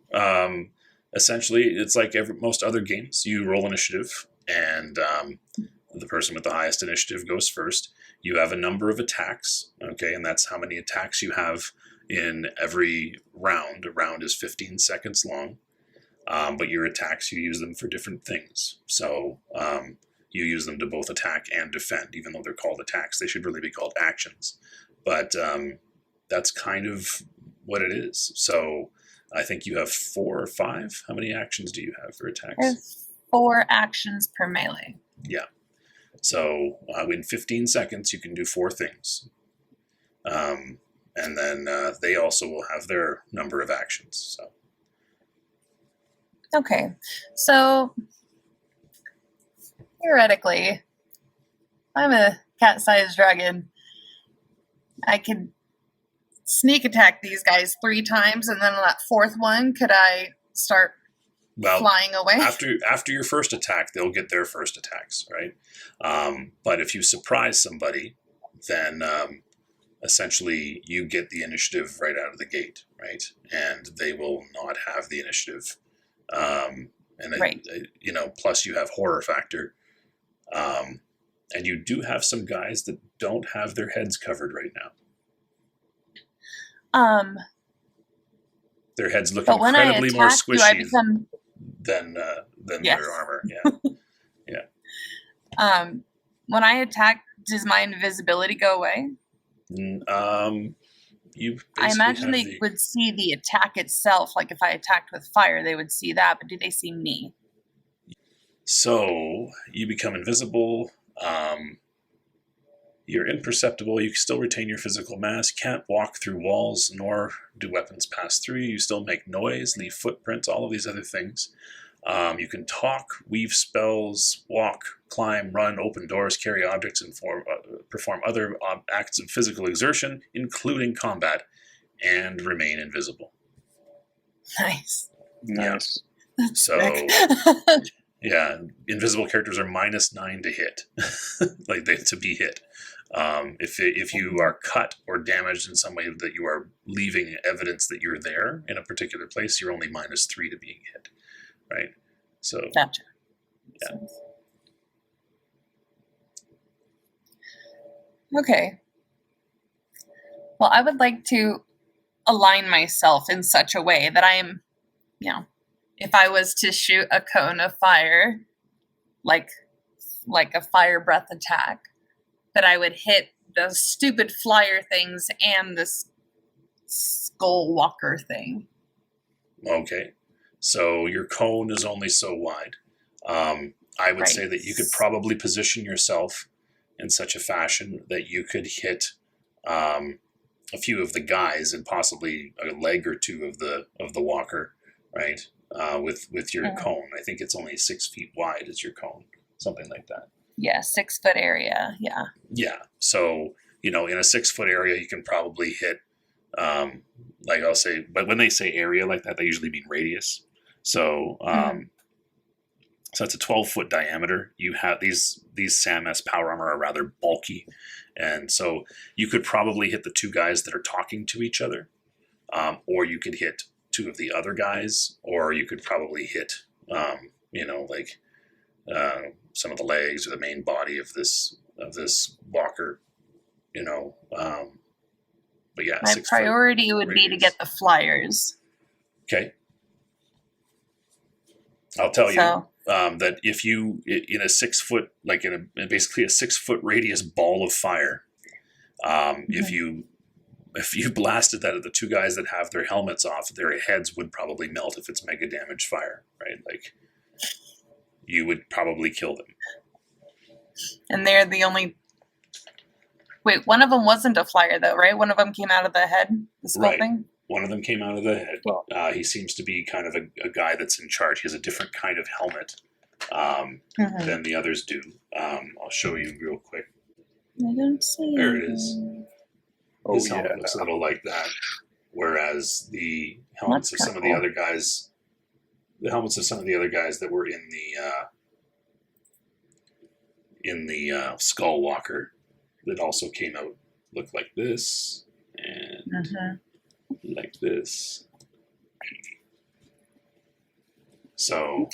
Essentially, it's like most other games. You roll initiative, and the person with the highest initiative goes first. You have a number of attacks, okay, and that's how many attacks you have in every round. A round is 15 seconds long, but your attacks, you use them for different things. So you use them to both attack and defend, even though they're called attacks. They should really be called actions. But that's kind of what it is. So I think you have 4 or 5. How many actions do you have for attacks? There's 4 actions per melee. Yeah. So in 15 seconds, you can do 4 things. And then they also will have their number of actions. So. Okay. So theoretically, I'm a cat-sized dragon. I could sneak attack these guys 3 times, and then on that 4th one, could I start flying away? After your first attack, they'll get their first attacks, right? But if you surprise somebody, then essentially you get the initiative right out of the gate, right? And they will not have the initiative. And right. Plus you have horror factor. And you do have some guys that don't have their heads covered right now. Their heads look incredibly more squishy than yes. their armor. Yeah. When I attack, does my invisibility go away? I imagine they would see the attack itself. Like if I attacked with fire, they would see that. But do they see me? So you become invisible. You're imperceptible. You can still retain your physical mass. Can't walk through walls, nor do weapons pass through you. You still make noise, leave footprints, all of these other things. You can talk, weave spells, walk, climb, run, open doors, carry objects, and perform other acts of physical exertion, including combat, and remain invisible. Nice. Nice. Yeah. So, yeah, invisible characters are -9 to hit, to be hit. If you are cut or damaged in some way that you are leaving evidence that you're there in a particular place, you're only -3 to being hit, right? So gotcha. Yeah. Okay. Well, I would like to align myself in such a way that I am, if I was to shoot a cone of fire, like a fire breath attack, that I would hit the stupid flyer things and this skull walker thing. Okay. So your cone is only so wide. I would say that you could probably position yourself in such a fashion that you could hit a few of the guys and possibly a leg or two of the walker, right? With your cone. I think it's only 6 feet wide is your cone, something like that. Yeah, 6 foot area. Yeah. Yeah. So, in a 6 foot area, you can probably hit, like I'll say, but when they say area like that, they usually mean radius. So, so it's a 12-foot diameter. You have these SAM-S power armor are rather bulky, and so you could probably hit the 2 guys that are talking to each other, or you could hit 2 of the other guys, or you could probably hit, some of the legs or the main body of this walker. But yeah, my priority would be to get the flyers. Okay. I'll tell you that if you, in a 6 foot, like basically a 6 foot radius ball of fire, if you blasted that at the 2 guys that have their helmets off, their heads would probably melt if it's mega damage fire, right? Like you would probably kill them. And they're the only. Wait, one of them wasn't a flyer though, right? One of them came out of the head, the skull thing? One of them came out of the head. Well, he seems to be kind of a guy that's in charge. He has a different kind of helmet than the others do. I'll show you real quick. I don't see it. There it is. His helmet looks a little like that. Whereas the helmets of some of the other guys, that were in the Skull Walker that also came out look like this and like this. So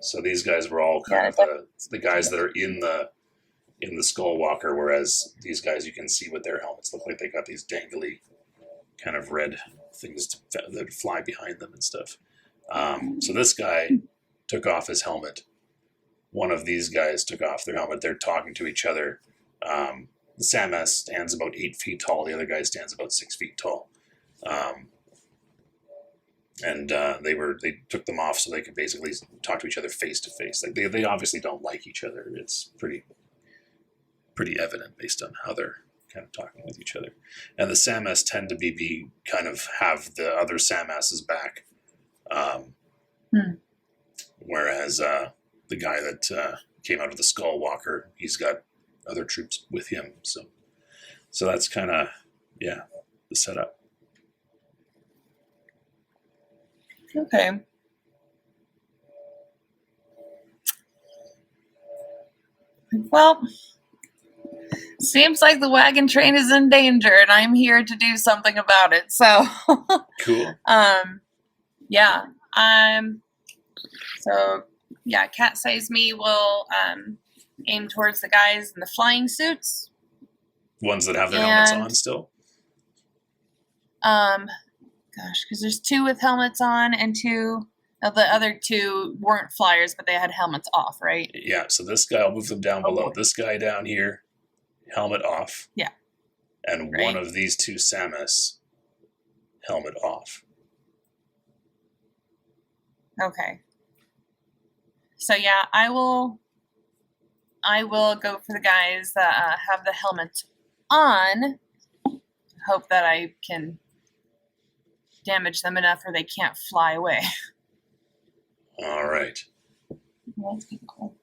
so these guys were all kind of the guys that are in the Skull Walker, whereas these guys, you can see what their helmets look like. They got these dangly kind of red things that fly behind them and stuff. So this guy took off his helmet. One of these guys took off their helmet. They're talking to each other. The SAM-S stands about 8 feet tall. The other guy stands about 6 feet tall. And they took them off so they could basically talk to each other face to face. Like they obviously don't like each other. It's pretty evident based on how they're kind of talking with each other. And the SAM-S tend to be kind of have the other SAM-S's back. Whereas the guy that came out of the Skull Walker, he's got other troops with him. So that's kind of, the setup. Okay. Well, seems like the wagon train is in danger, and I'm here to do something about it. So, cool. Cat Size Me will aim towards the guys in the flying suits. Ones that have their helmets on still? Gosh, because there's 2 with helmets on and 2... the other 2 weren't flyers, but they had helmets off, right? Yeah, so this guy, I'll move them down below. This guy down here, helmet off. Yeah. And one of these 2 Samus, helmet off. Okay. So yeah, I will go for the guys that have the helmets on. Hope that I can damage them enough or they can't fly away. All right. That's cool.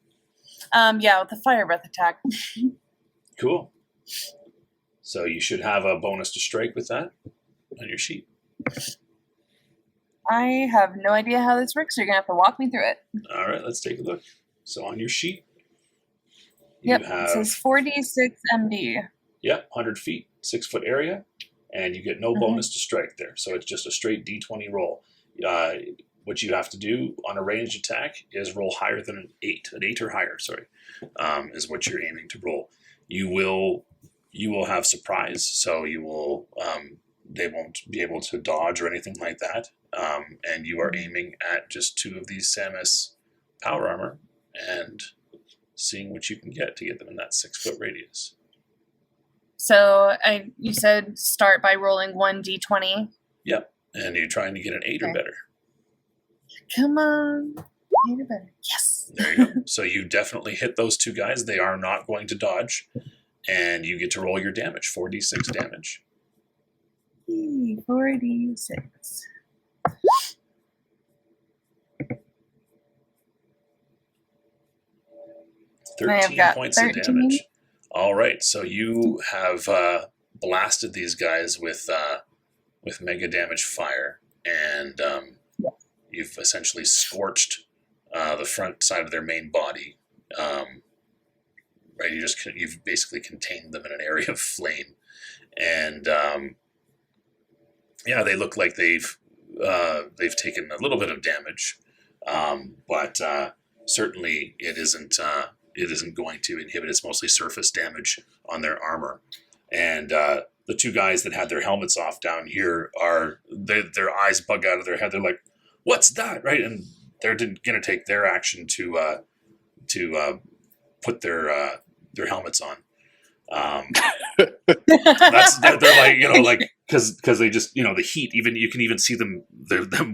Yeah, with the fire breath attack. Cool. So you should have a bonus to strike with that on your sheet. I have no idea how this works, so you're going to have to walk me through it. All right, let's take a look. So on your sheet, it says 4d6 MD. Yep, 100 feet, 6-foot area, and you get no bonus to strike there. So it's just a straight D20 roll. What you have to do on a ranged attack is roll higher than an 8 or higher, is what you're aiming to roll. You will have surprise, so you will they won't be able to dodge or anything like that. And you are aiming at just 2 of these Samus power armor and seeing what you can get to get them in that 6-foot radius. So you said start by rolling 1d20. Yep, and you're trying to get an 8 or better. Come on. 8 or better. Yes. There you go. So you definitely hit those 2 guys. They are not going to dodge. And you get to roll your damage, 4d6 damage. 4d6. 13 points of damage. All right, so you have blasted these guys with mega damage fire, and you've essentially scorched the front side of their main body. Right, you've basically contained them in an area of flame, and they look like they've taken a little bit of damage, but certainly it isn't going to inhibit. It's mostly surface damage on their armor, and the 2 guys that had their helmets off down here their eyes bug out of their head. They're like, "What's that?" Right, and they're going to take their action to put their helmets on. They're like, because they just, the heat, even you can even see them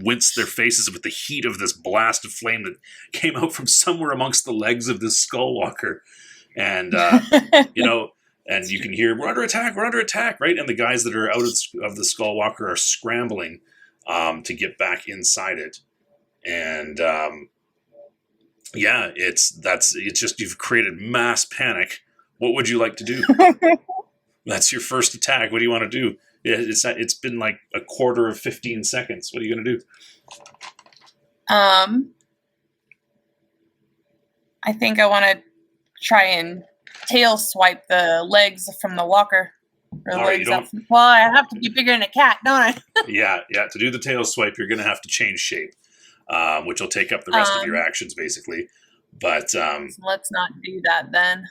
wince their faces with the heat of this blast of flame that came out from somewhere amongst the legs of this skullwalker. And, and you can hear, we're under attack, right? And the guys that are out of the skullwalker are scrambling to get back inside it. And, it's just, you've created mass panic. What would you like to do? That's your first attack. What do you want to do? It's been like a quarter of 15 seconds. What are you going to do? I think I want to try and tail swipe the legs from the walker. Well, I have to be bigger than a cat, don't I? Yeah. To do the tail swipe, you're going to have to change shape, which will take up the rest of your actions, basically. But so let's not do that then.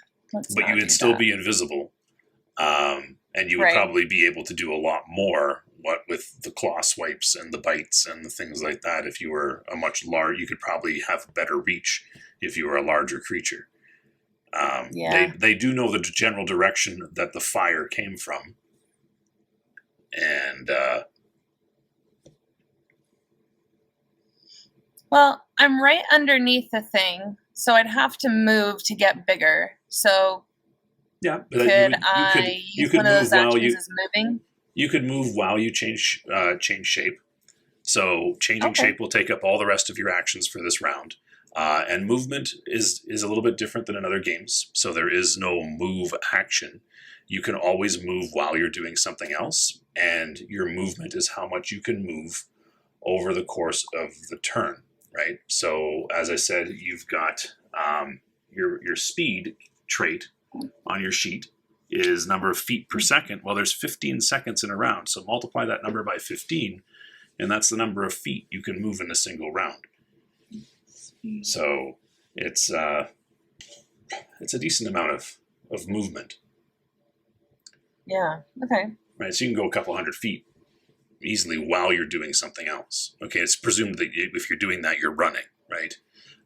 But you would still be invisible, and you would probably be able to do a lot more. What with the claw swipes and the bites and the things like that. If you were a much larger, you could probably have better reach if you were a larger creature. They do know the general direction that the fire came from, and well, I'm right underneath the thing, so I'd have to move to get bigger. So yeah, could I use one of those actions as moving? You could move while you change shape. So changing shape will take up all the rest of your actions for this round. And movement is a little bit different than in other games. So there is no move action. You can always move while you're doing something else. And your movement is how much you can move over the course of the turn, right? So as I said, you've got your speed trait on your sheet is number of feet per second. Well, there's 15 seconds in a round. So multiply that number by 15, and that's the number of feet you can move in a single round. So it's it's a decent amount of movement. Yeah. Okay. Right, so you can go a couple hundred feet easily while you're doing something else. Okay, it's presumed that if you're doing that, you're running, right?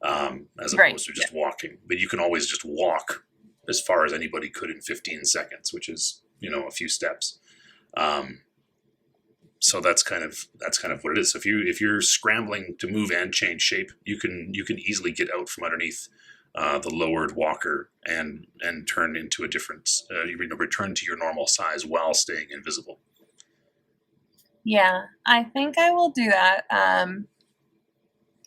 As opposed to just walking. But you can always just walk as far as anybody could in 15 seconds, which is, a few steps. So that's kind of what it is. So if you're scrambling to move and change shape, you can easily get out from underneath the lowered walker and turn into a different, return to your normal size while staying invisible. Yeah, I think I will do that.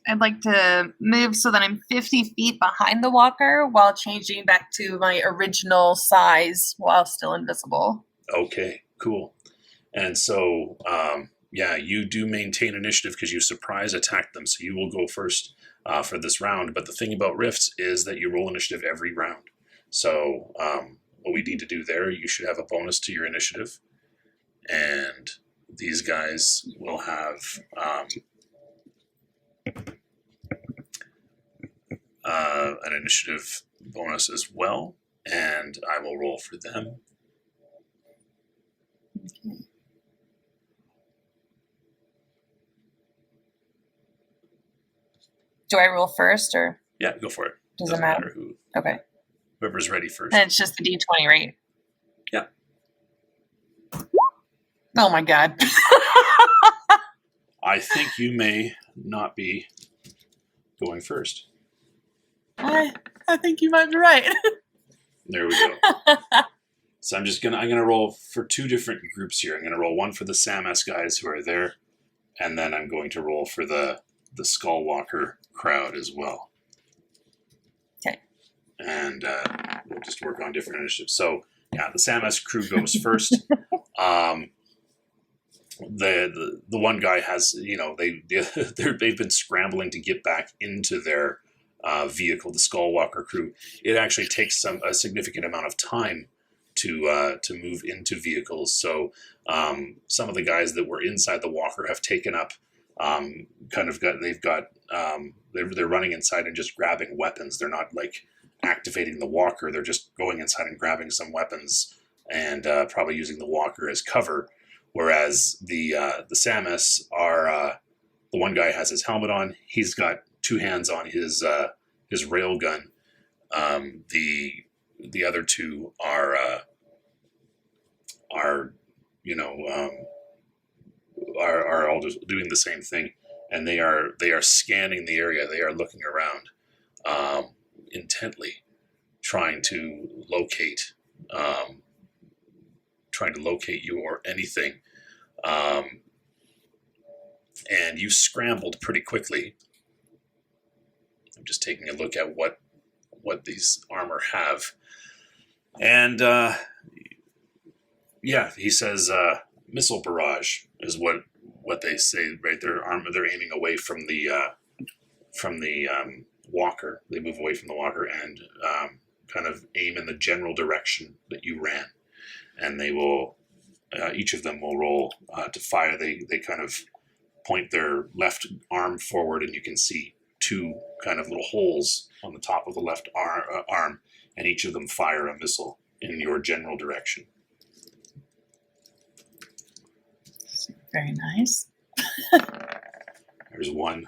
I'd like to move so that I'm 50 feet behind the walker while changing back to my original size while still invisible. Okay, cool. And so, you do maintain initiative because you surprise attack them. So you will go first for this round. But the thing about rifts is that you roll initiative every round. So what we need to do there, you should have a bonus to your initiative. And these guys will have an initiative bonus as well. And I will roll for them. Okay. Do I roll first or? Yeah, go for it. Doesn't matter who. Okay. Whoever's ready first. And it's just the D20, right? Yeah. Oh my God. I think you may not be going first. I think you might be right. There we go. So I'm gonna roll for two different groups here. I'm gonna roll one for the Samas guys who are there, and then I'm going to roll for the Skullwalker crowd as well. Okay. And we'll just work on different initiatives. So yeah, the Samas crew goes first. The one guy has, they've been scrambling to get back into their vehicle, the Skullwalker crew. It actually takes a significant amount of time to move into vehicles. So some of the guys that were inside the walker have taken up they're running inside and just grabbing weapons. They're not like activating the walker. They're just going inside and grabbing some weapons and probably using the walker as cover. Whereas the Samus are, the one guy has his helmet on. He's got two hands on his rail gun. The other two are all just doing the same thing, and they are scanning the area. They are looking around intently, trying to locate you or anything. And you scrambled pretty quickly. I'm just taking a look at what these armor have. And he says missile barrage is what they say, right? They're aiming away from the walker. They move away from the walker and kind of aim in the general direction that you ran. And they will each of them will roll to fire. They kind of point their left arm forward, and you can see two kind of little holes on the top of the left arm, and each of them fire a missile in your general direction. Very nice. There's one.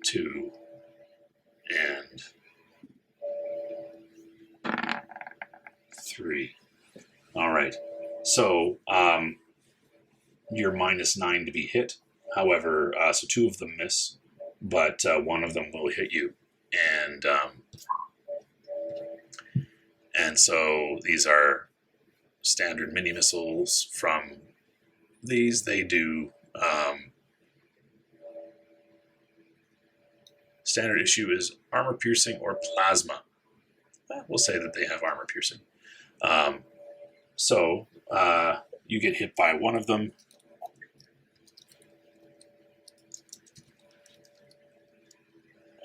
Two. And three. All right. So you're -9 to be hit. However, so two of them miss, but one of them will hit you. And so these are standard mini missiles from these. They do standard issue is armor piercing or plasma. We'll say that they have armor piercing. So you get hit by one of them.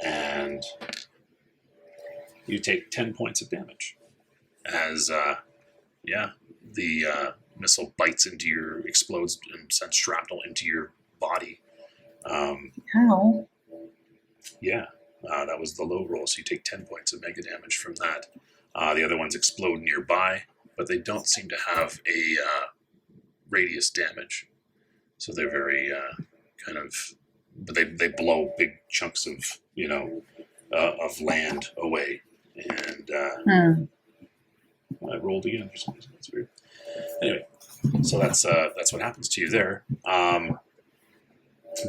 And you take 10 points of damage as the missile bites into explodes and sends shrapnel into your body. How? Yeah, that was the low roll, so you take 10 points of mega damage from that. The other ones explode nearby, but they don't seem to have a radius damage. So they're very kind of, but they blow big chunks of, of land away. And I rolled again for some reason. That's weird. Anyway, so that's what happens to you there.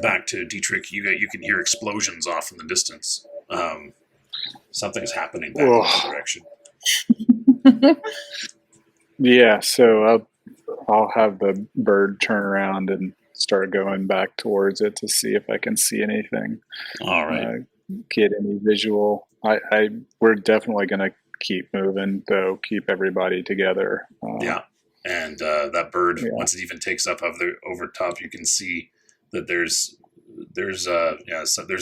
Back to Dietrich, you can hear explosions off in the distance. Something's happening back in that direction. Yeah, so I'll have the bird turn around and start going back towards it to see if I can see anything. All right. Get any visual. We're definitely going to keep moving, though. Keep everybody together. Yeah, and that bird, once it even takes up over top, you can see that there's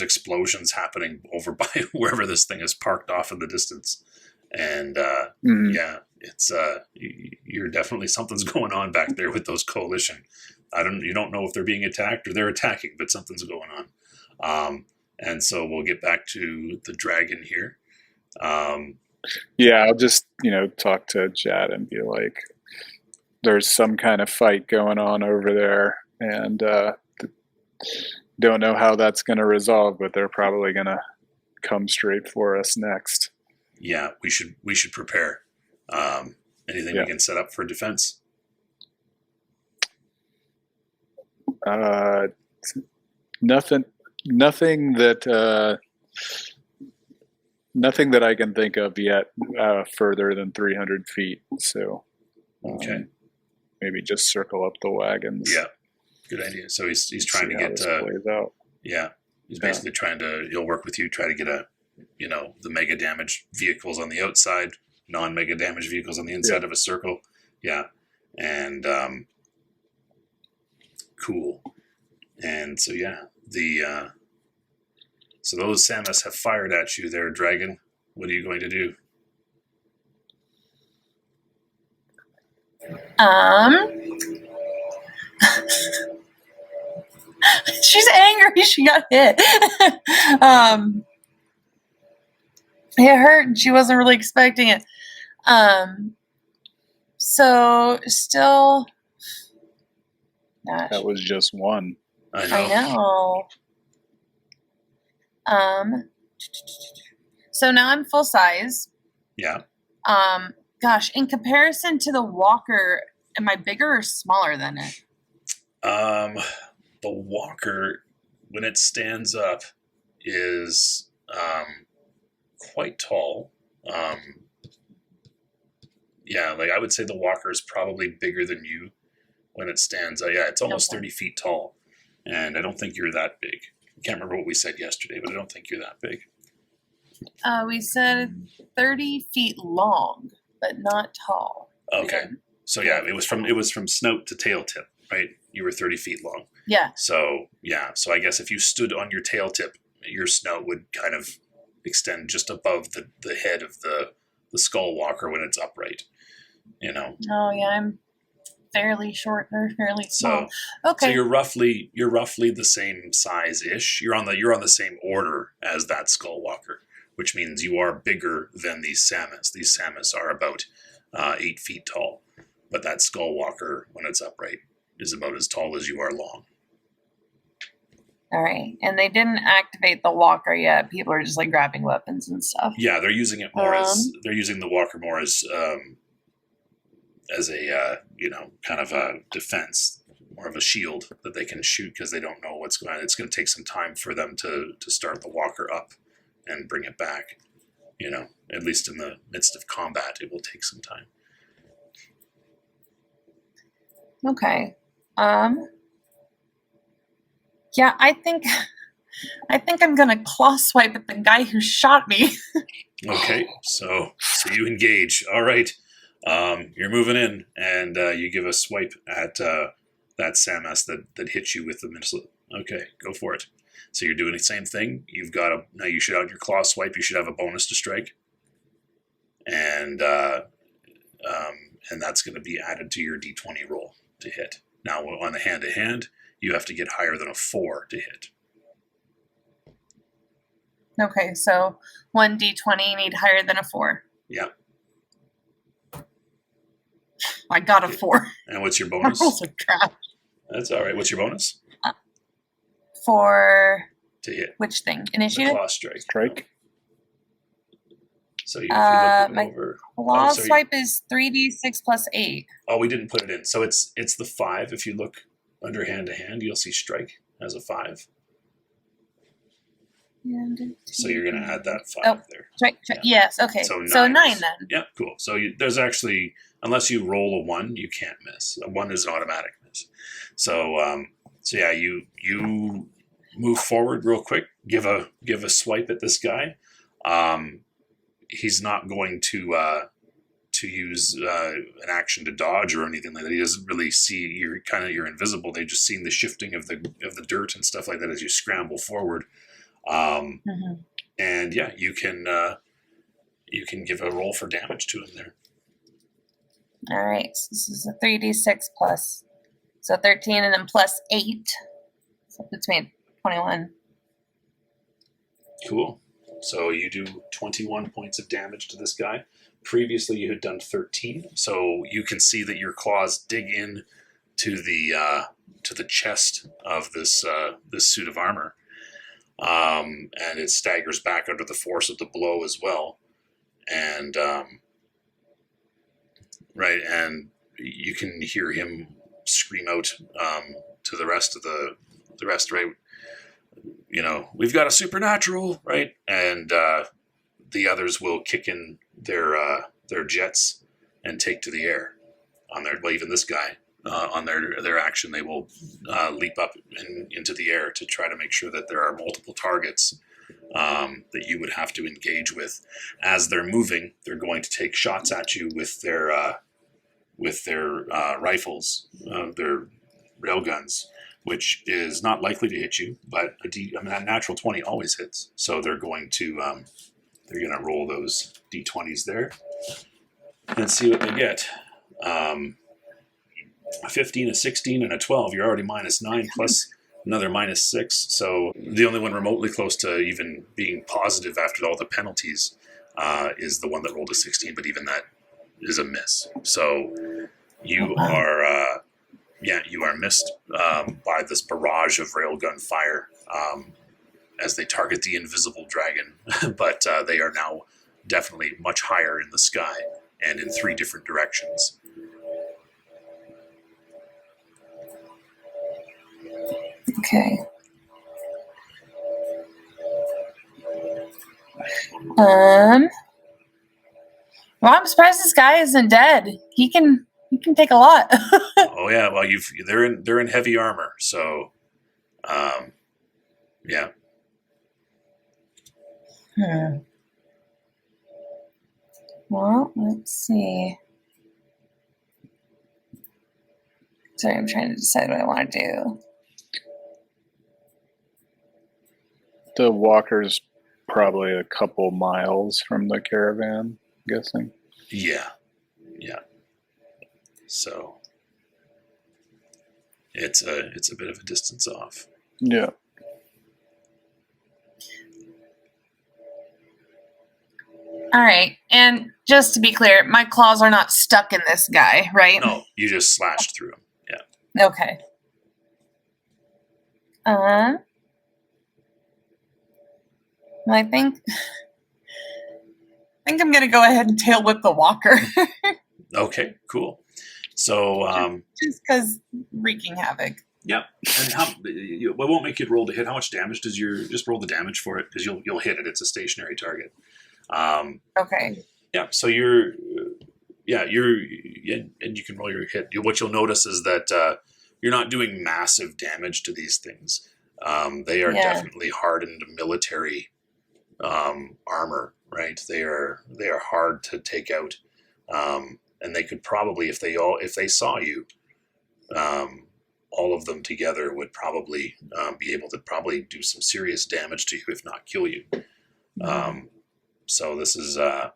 explosions happening over by wherever this thing is parked off in the distance, and it's you're definitely, something's going on back there with those coalition. You don't know if they're being attacked or they're attacking, but something's going on. And so we'll get back to the dragon here. I'll just talk to Jad and be like, there's some kind of fight going on over there, and don't know how that's going to resolve, but they're probably going to come straight for us next. Yeah, we should prepare. Anything we can set up for defense? Nothing that I can think of yet further than 300 feet. So okay, maybe just circle up the wagons. Yeah, good idea. So he's trying to get plays out. Yeah, he's basically he'll work with you, try to get the mega damage vehicles on the outside, non-mega damage vehicles on the inside of a circle. Yeah, and cool. And so so those Samus have fired at you there, Dragon. What are you going to do? She's angry she got hit. It hurt and she wasn't really expecting it. So still that was just one. I know. So now I'm full size. Yeah. Gosh, in comparison to the walker, am I bigger or smaller than it? The walker, when it stands up, is quite tall. I would say the walker is probably bigger than you when it stands. It's almost 30 feet tall, and I don't think you're that big. I can't remember what we said yesterday, but I don't think you're that big. We said 30 feet long, but not tall. Okay. So it was from snout to tail tip, right? You were 30 feet long. Yeah. So I guess if you stood on your tail tip, your snout would kind of extend just above the head of the skull walker when it's upright. Oh yeah, I'm fairly short or fairly small. So you're roughly the same size-ish. You're on the same order as that skull walker, which means you are bigger than these Samus. These Samus are about 8 feet tall, but that skull walker, when it's upright, is about as tall as you are long. All right, and they didn't activate the walker yet. People are just grabbing weapons and stuff. Yeah, they're using it more they're using the walker more as a kind of a defense, more of a shield that they can shoot because they don't know what's going on. It's going to take some time for them to start the walker up and bring it back. At least in the midst of combat, it will take some time. Okay. Yeah, I think I'm gonna claw swipe at the guy who shot me. Okay, so you engage. All right, you're moving in, and you give a swipe at that Samus that hit you with the missile. Okay, go for it. So you're doing the same thing. Now you should have your claw swipe. You should have a bonus to strike, and that's going to be added to your D20 roll to hit. Now on the hand-to-hand, you have to get higher than a 4 to hit. Okay, so 1d20 need higher than a 4. Yeah. I got a 4. And what's your My bonus? rolls are trash. That's all right. What's your bonus? For To hit. which thing? The Initiative? claw strike. Strike. So if you look my over. Claw sorry. swipe is 3d6 plus 8. Oh, we didn't put it in. So it's the 5. If you look under hand to hand, you'll see strike as a 5. So you're going to add that 5 there. Right. Yeah. Yes. Okay. So So 9 9 then. Yeah, cool. So there's actually, unless you roll a 1, you can't miss. A 1 is an automatic miss. So yeah, you move forward real quick. Give a swipe at this guy. He's not going to use an action to dodge or anything like that. He doesn't really see you're invisible. They've just seen the shifting of the dirt and stuff like that as you scramble forward. And yeah, you can give a roll for damage to him there. All right. So this is a 3d6 plus. So 13 and then plus 8. So between 21. Cool. So you do 21 points of damage to this guy. Previously, you had done 13. So you can see that your claws dig in to the chest of this suit of armor, and it staggers back under the force of the blow as well. And and you can hear him scream out to the rest, right? You know, we've got a supernatural, right? And the others will kick in their jets and take to the air on their. Well, even this guy on their action, they will leap up into the air to try to make sure that there are multiple targets that you would have to engage with. As they're moving, they're going to take shots at you with their rifles, their railguns, which is not likely to hit you, but that natural 20 always hits. So they're going to roll those d20s there and see what they get. A 15, a 16, and a 12. You're already -9 plus another -6. So the only one remotely close to even being positive after all the penalties is the one that rolled a 16, but even that is a miss. So you are missed by this barrage of railgun fire as they target the invisible dragon. But they are now definitely much higher in the sky and in 3 different directions. Okay. Well, I'm surprised this guy isn't dead. He can take a lot. Oh yeah, well they're in heavy armor, so yeah. Well, let's see. Sorry, I'm trying to decide what I want to do. The walker's probably a couple miles from the caravan, I'm guessing. Yeah. So it's a bit of a distance off. Yeah. All right, and just to be clear, my claws are not stuck in this guy, right? No, you just slashed through him. Yeah. Okay. I think I'm gonna go ahead and tail whip the walker. Okay, cool. So just because wreaking havoc. Yeah, and it won't make you roll to hit. How much damage does just roll the damage for it, because you'll hit it. It's a stationary target. Okay. Yeah. So and you can roll your hit. What you'll notice is that you're not doing massive damage to these things. They are definitely hardened military armor, right? They are hard to take out, and they could probably, if they saw you, all of them together would probably be able to probably do some serious damage to you, if not kill you. So this is, and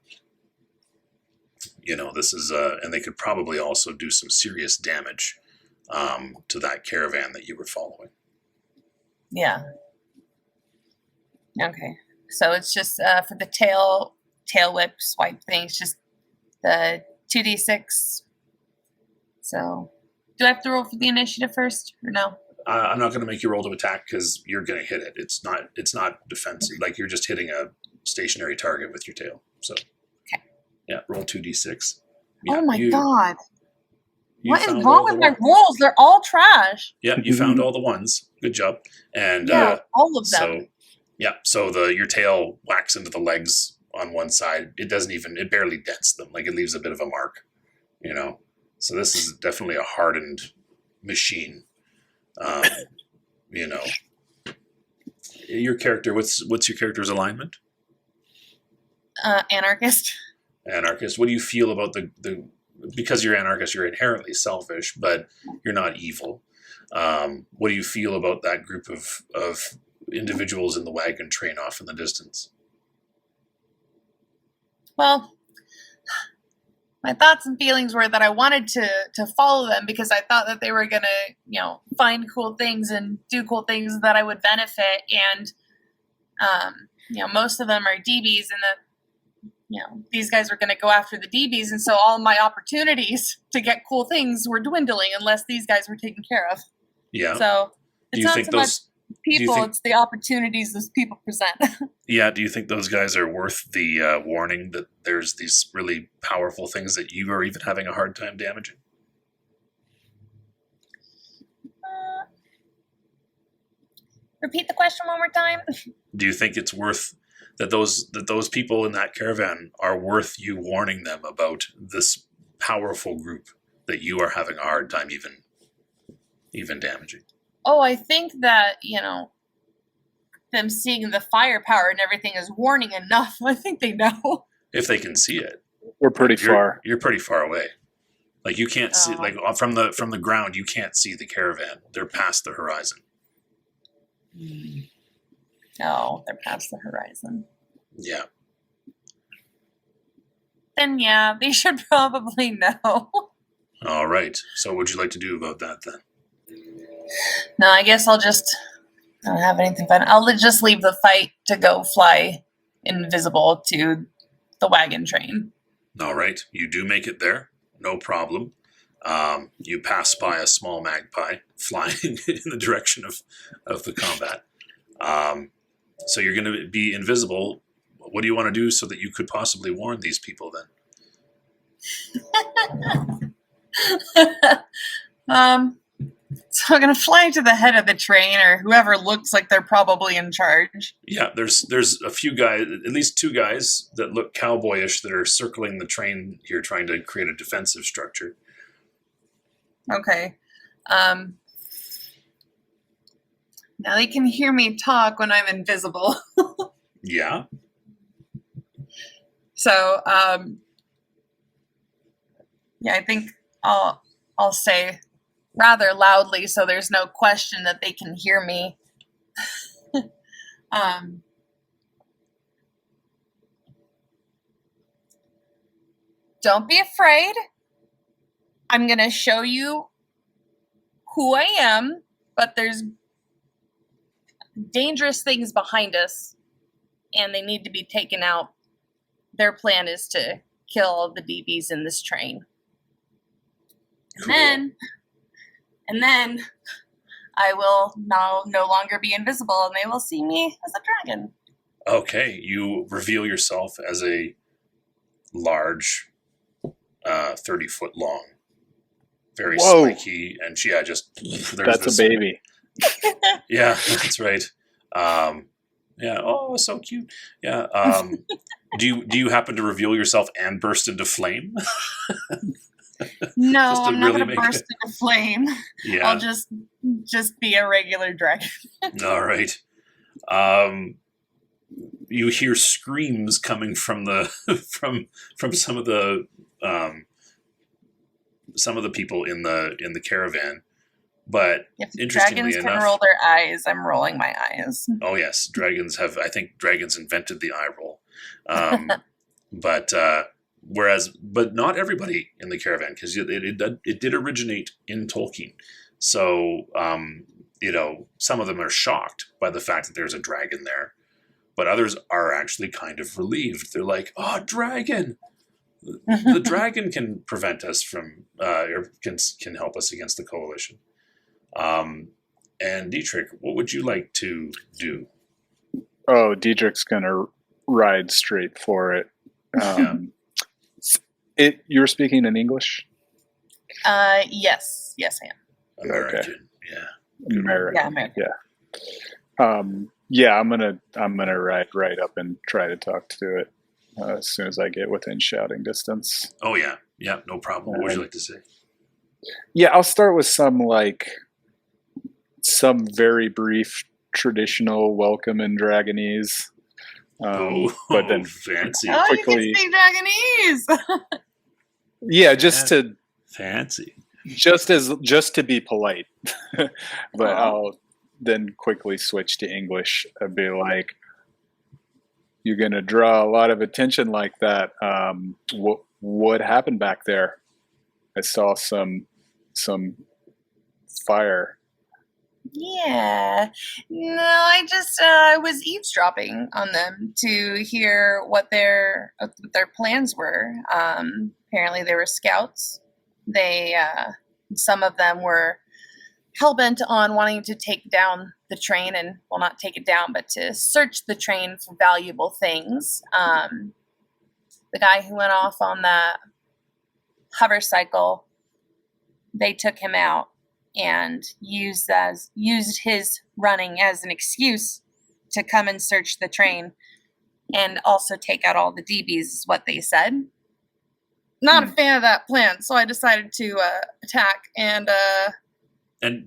they could probably also do some serious damage to that caravan that you were following. Yeah. Okay. So it's just for the tail whip swipe thing. It's just the 2d6. So do I have to roll for the initiative first or no? I'm not going to make you roll to attack because you're going to hit it. It's not defensive. Like you're just hitting a stationary target with your tail. So, okay. Yeah, roll 2d6. Yeah, oh my god. What is found wrong all with the my ones. rolls? They're all trash. Yeah, you found all the ones. Good job. And Yeah, all of them. so yeah, so your tail whacks into the legs on one side. It barely dents them. Like it leaves a bit of a mark, you know. So this is definitely a hardened machine. You know. Your character, what's your character's alignment? Anarchist. Anarchist. What do you feel about the because you're anarchist, you're inherently selfish, but you're not evil. What do you feel about that group of individuals in the wagon train off in the distance? Well, my thoughts and feelings were that I wanted to follow them because I thought that they were going to, find cool things and do cool things that I would benefit. And, most of them are DBs and these guys were going to go after the DBs. And so all my opportunities to get cool things were dwindling unless these guys were taken care of. Yeah. So it's not so much people, think, it's the opportunities those people present. Yeah. Do you think those guys are worth the warning that there's these really powerful things that you are even having a hard time damaging? Repeat the question one more time. Do you think it's worth that those people in that caravan are worth you warning them about this powerful group that you are having a hard time even damaging? Oh, I think that, them seeing the firepower and everything is warning enough. I think they know. If they can see it. We're pretty far. You're pretty far away. Like you can't see, like from the ground, you can't see the caravan. They're past the horizon. No, they're past the horizon. Yeah. Then yeah, they should probably know. All right. So what would you like to do about that then? No, I guess I don't have anything fun. I'll just leave the fight to go fly invisible to the wagon train. All right. You do make it there. No problem. You pass by a small magpie flying in the direction of the combat. So you're going to be invisible. What do you want to do so that you could possibly warn these people then? So I'm going to fly to the head of the train or whoever looks like they're probably in charge. Yeah, there's a few guys, at least two guys that look cowboyish that are circling the train here trying to create a defensive structure. Okay. Now they can hear me talk when I'm invisible. Yeah. So, I think I'll say rather loudly so there's no question that they can hear me. Don't be afraid. I'm going to show you who I am, but there's dangerous things behind us, and they need to be taken out. Their plan is to kill all the DBs in this train. Cool. And then I will no longer be invisible, and they will see me as a dragon. Okay, you reveal yourself as a large, 30-foot long, very spiky, and that's a baby. Yeah, that's right. Yeah. Oh, so cute. Yeah. Do you happen to reveal yourself and burst into flame? No, I'm not going to burst into flame. Yeah. I'll just be a regular dragon. All right. You hear screams coming from the from some of the people in the caravan. But if interestingly dragons enough, can roll their eyes, I'm rolling my eyes. Oh yes, I think dragons invented the eye roll. But not everybody in the caravan, because it did originate in Tolkien. So some of them are shocked by the fact that there's a dragon there. but others are actually kind of relieved. They're like, "Oh, dragon! The dragon can prevent us from, or can help us against the coalition." And Dietrich, what would you like to do? Oh, Dietrich's gonna ride straight for it. You're speaking in English? Yes, I am. American, Okay. yeah. American. Yeah, American. Yeah. I'm gonna ride right up and try to talk to it as soon as I get within shouting distance. Oh yeah, no problem. What would you like to say? Yeah, I'll start with some very brief traditional welcome in Dragonese. But then fancy. Oh, quickly, you can speak Dragonese. yeah, just fancy. to be polite. But Aw. I'll then quickly switch to English and be like, "You're gonna draw a lot of attention like that. What happened back there? I saw some fire." Yeah. No, I was eavesdropping on them to hear what their plans were. Apparently they were scouts. They some of them were hell-bent on wanting to take down the train and, well, not take it down, but to search the train for valuable things. The guy who went off on the hover cycle, they took him out and used his running as an excuse to come and search the train and also take out all the DBs, is what they said. Not a fan of that plan, so I decided to attack and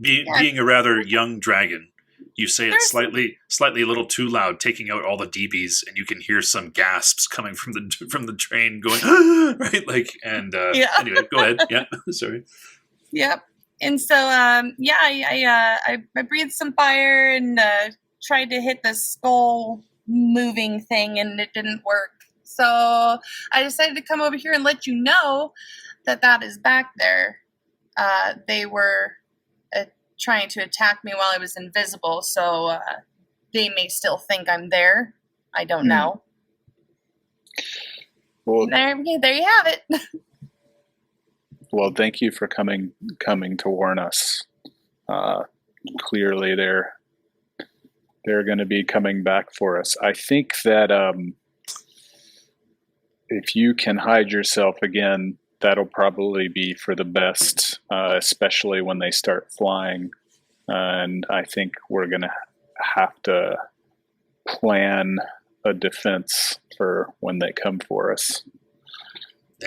being a rather young dragon, you say it's slightly a little too loud, taking out all the DBs, and you can hear some gasps coming from the train going right, like, and anyway, go ahead. Yeah, sorry. Yep. And so, I breathed some fire and tried to hit the skull moving thing, and it didn't work. So I decided to come over here and let you know that is back there. They were trying to attack me while I was invisible, so they may still think I'm there. I don't know. Well, there you have it. Well, thank you for coming to warn us. Clearly, they're going to be coming back for us. I think that if you can hide yourself again, that'll probably be for the best, especially when they start flying. And I think we're going to have to plan a defense for when they come for us.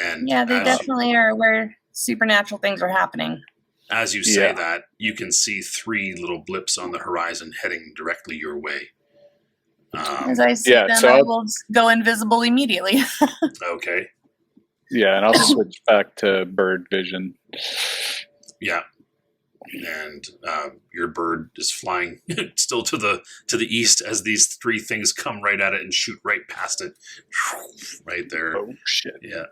And yeah, they definitely are aware supernatural things are happening. As you say that, you can see 3 little blips on the horizon heading directly your way. As I see them, I will go invisible immediately. Okay. Yeah, and I'll switch back to bird vision. Yeah. And your bird is flying still to the east as these 3 things come right at it and shoot right past it. Right there. Oh, shit. Yeah.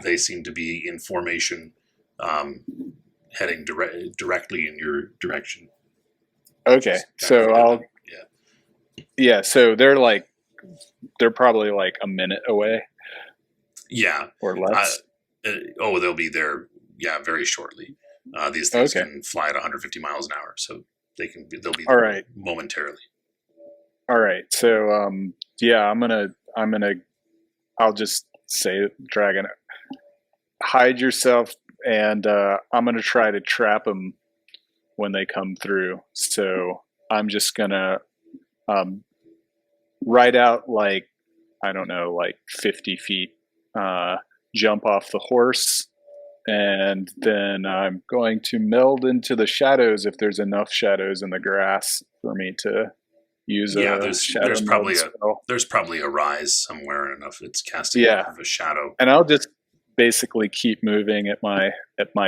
They seem to be in formation, heading directly in your direction. Okay, so so they're probably like a minute away. Yeah. Or less. They'll be there, very shortly. These things can fly at 150 miles an hour, so they'll be there momentarily. All right. So I'll just say, Dragon, hide yourself, and I'm gonna try to trap them when they come through. So I'm just gonna ride out like 50 feet, jump off the horse, and then I'm going to meld into the shadows if there's enough shadows in the grass for me to use there's probably a rise somewhere enough it's casting of a shadow. And I'll just basically keep moving at my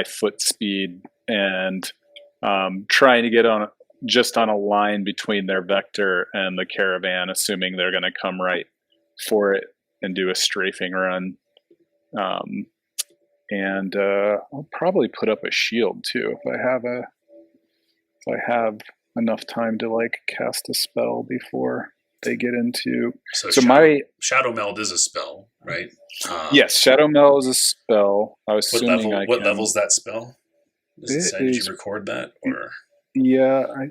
foot speed and trying to get on a line between their vector and the caravan, assuming they're going to come right for it and do a strafing run. And I'll probably put up a shield too if I have enough time to cast a spell before. they get into. So my Shadow Meld is a spell, right? yes, Shadow Meld is a spell. I was What assuming level? What level's that spell? Does it say? Did you record that or? Yeah, I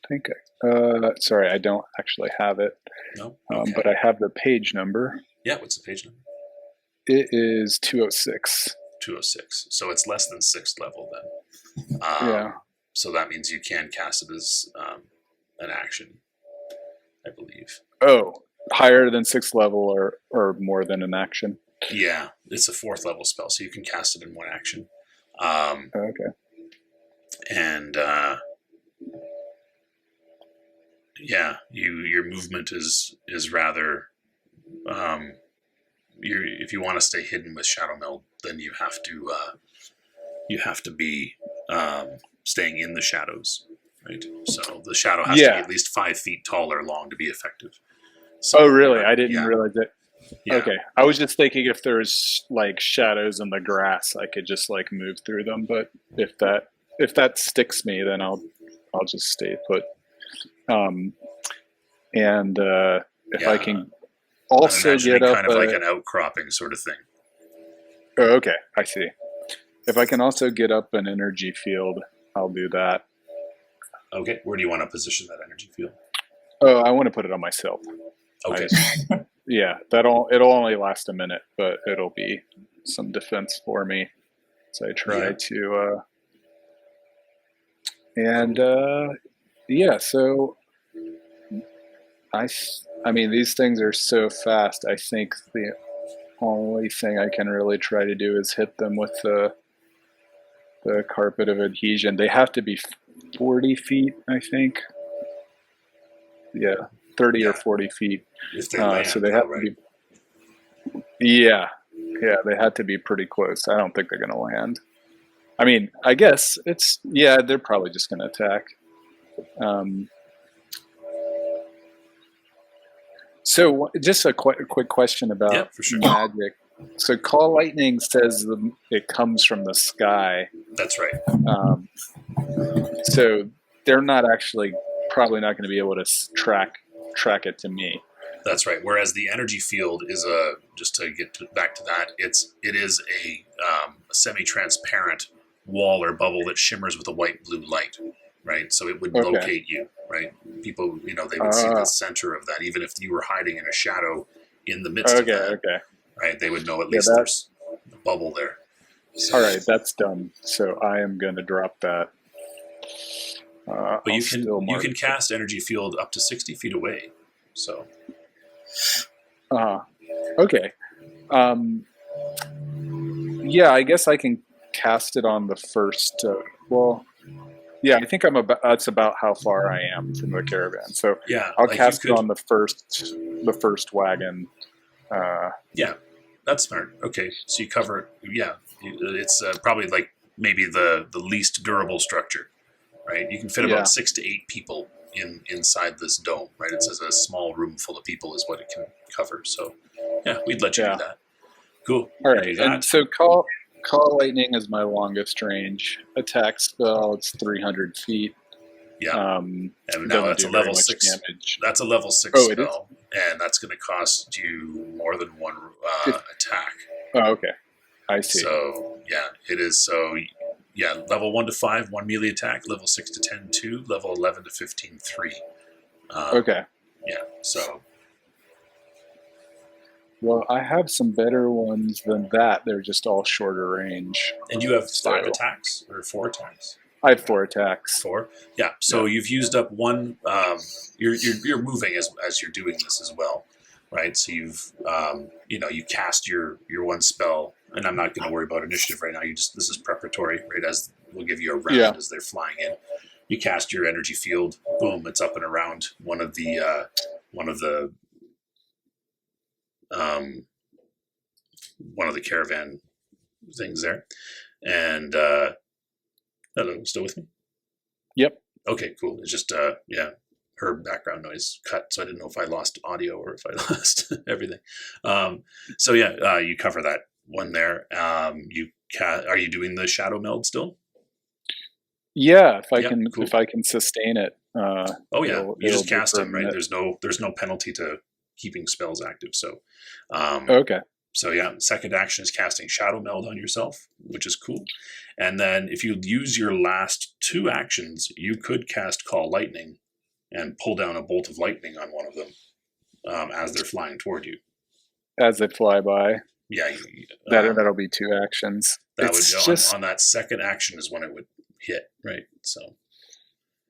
think. Sorry, I don't actually have it. No, okay. But I have the page number. Yeah, what's the page number? It is 206. 206. So it's less than 6th level then. Yeah. So that means you can cast it as an action, I believe. Oh, higher than 6th level or more than an action? Yeah, it's a 4th level spell, so you can cast it in one action. Okay. And yeah, your movement is rather. If you want to stay hidden with Shadow Meld, then you have to be staying in the shadows, right? So the shadow has to be at least 5 feet tall or long to be effective. So, oh, really? I didn't realize it. Yeah. Okay, I was just thinking if there's like shadows in the grass, I could just like move through them. But if that sticks me, then I'll just stay put. If I can also get up, kind of like an outcropping sort of thing. Oh, okay, I see. If I can also get up an energy field, I'll do that. Okay, where do you want to position that energy field? Oh, I want to put it on myself. Okay. Yeah, it'll only last a minute, but it'll be some defense for me. So I try to, so I mean, these things are so fast. I think the only thing I can really try to do is hit them with the carpet of adhesion. They have to be 40 feet, I think. Yeah, 30 or 40 feet. If they land, so they have to be. Yeah, they had to be pretty close. I don't think they're going to land. I mean, I guess they're probably just going to attack. So just a quick question about magic. So Call Lightning says it comes from the sky. That's right. So they're not probably not going to be able to track it to me. That's right. Whereas the energy field is just to get back to that, it is a semi-transparent wall or bubble that shimmers with a white-blue light, right? So it would locate you, right? People, they would see the center of that, even if you were hiding in a shadow in the midst of that. Okay. Right? They would know at least there's a bubble there. So, all right, that's done. So I am going to drop that. But you can cast energy field up to 60 feet away. So. Okay. Yeah, I guess I can cast it on the first. Yeah, I think that's about how far I am from the caravan. So I'll cast it on the first wagon. Yeah, that's smart. Okay, so you cover it. Yeah, it's probably like maybe the least durable structure, right? You can fit about 6 to 8 people inside this dome, right? It says a small room full of people is what it can cover. So yeah, we'd let you do that. Cool. All right, and so Call Lightning is my longest range attack spell. It's 300 feet. Yeah, and now that's a level 6 damage. That's a level 6 spell, and that's going to cost you more than one attack. Oh, okay. I see. So yeah, it is. So yeah, level 1 to 5, 1 melee attack. Level 6 to 10, 2. Level 11 to 15, 3. Okay. Yeah. So. Well, I have some better ones than that. They're just all shorter range. And you have 5 attacks or 4 attacks? I have 4 attacks. 4? Yeah. So you've used up one. You're moving as you're doing this as well, right? So you've you cast your one spell, and I'm not going to worry about initiative right now. This is preparatory, right? As we'll give you a round as they're flying in. You cast your energy field. Boom! It's up and around one of the caravan things there. And hello, still with me? Yep. Okay, cool. It's just her background noise cut, so I didn't know if I lost audio or if I lost everything. You cover that one there. Are you doing the shadow meld still? Yeah, if I can sustain it. Oh yeah, you just it'll cast be them, right? permanent. There's no penalty to keeping spells active. So, Okay. so yeah, second action is casting Shadow Meld on yourself, which is cool. And then if you use your last 2 actions, you could cast Call Lightning and pull down a bolt of lightning on one of them as they're flying toward you. As they fly by. Yeah, That'll be 2 actions. that It's would just on that second action is when it would hit, right? So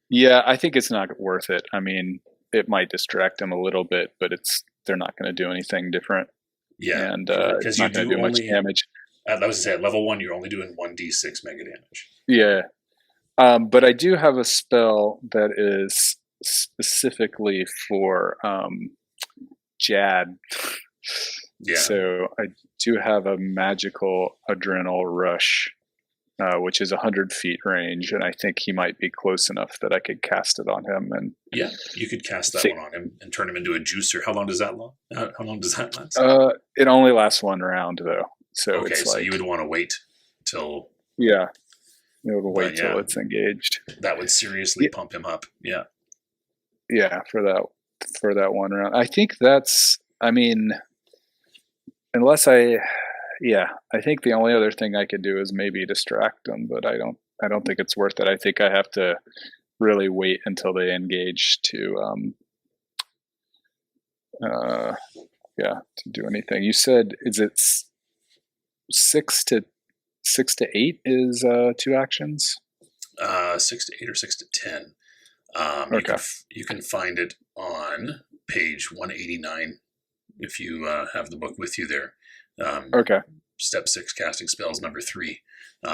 yeah, I think it's not worth it. I mean, it might distract them a little bit, but they're not going to do anything different. yeah, And because it's you not going to do do much only. damage. I was gonna say at level 1, you're only doing 1d6 mega damage. Yeah. But I do have a spell that is specifically for Jad. Yeah. So I do have a magical adrenal rush, which is 100 feet range, and I think he might be close enough that I could cast it on him. And Yeah, you could cast that one on him and turn him into a juicer. How long does that last? it only lasts 1 round though, so Okay, it's so like you would want to wait till yeah, it'll wait But, till yeah. it's engaged. that would seriously pump him up. Yeah. Yeah, for that 1 round. I think that's. I mean, unless I think the only other thing I could do is maybe distract them, but I don't think it's worth it. I think I have to really wait until they engage to to do anything. You said is it 6 to 8 is 2 actions? 6 to 8 or 6 to 10. Okay. You can find it on page 189 if you have the book with you there. Okay. Step 6, casting spells, number 3.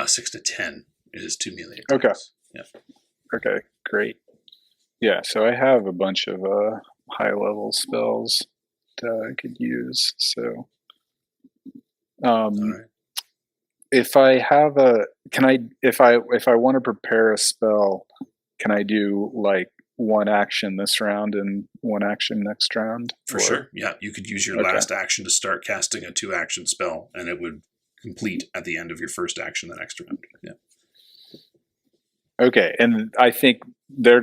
6 to 10 is 2 melee attacks. Okay. Yeah. Okay, great. Yeah, so I have a bunch of high level spells that I could use. So All right. if I have if I want to prepare a spell, can I do like 1 action this round and 1 action next round? For sure. Yeah, you could use your Okay. last action to start casting a 2 action spell, and it would complete at the end of your first action the next round. Yeah. Okay, and I think they're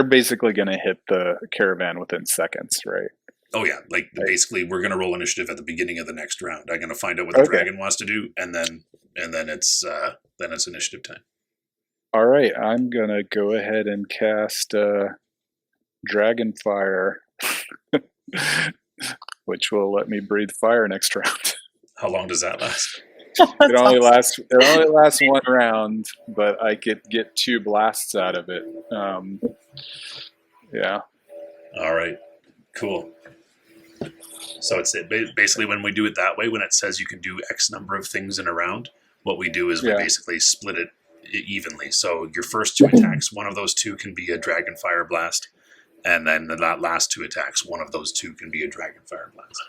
basically gonna hit the caravan within seconds, right? Oh yeah, like basically we're gonna roll initiative at the beginning of the next round. I'm gonna find out what the Okay. dragon wants to do, and then it's initiative time. All right, I'm gonna go ahead and cast Dragon Fire, which will let me breathe fire next round. How long does that last? It only lasts 1 round, but I could get 2 blasts out of it. Yeah. All right, cool. So it's basically when we do it that way, when it says you can do X number of things in a round, what we do is we basically split it evenly. So your first 2 attacks, one of those 2 can be a Dragon Fire Blast, and then the last 2 attacks, one of those 2 can be a Dragon Fire Blast.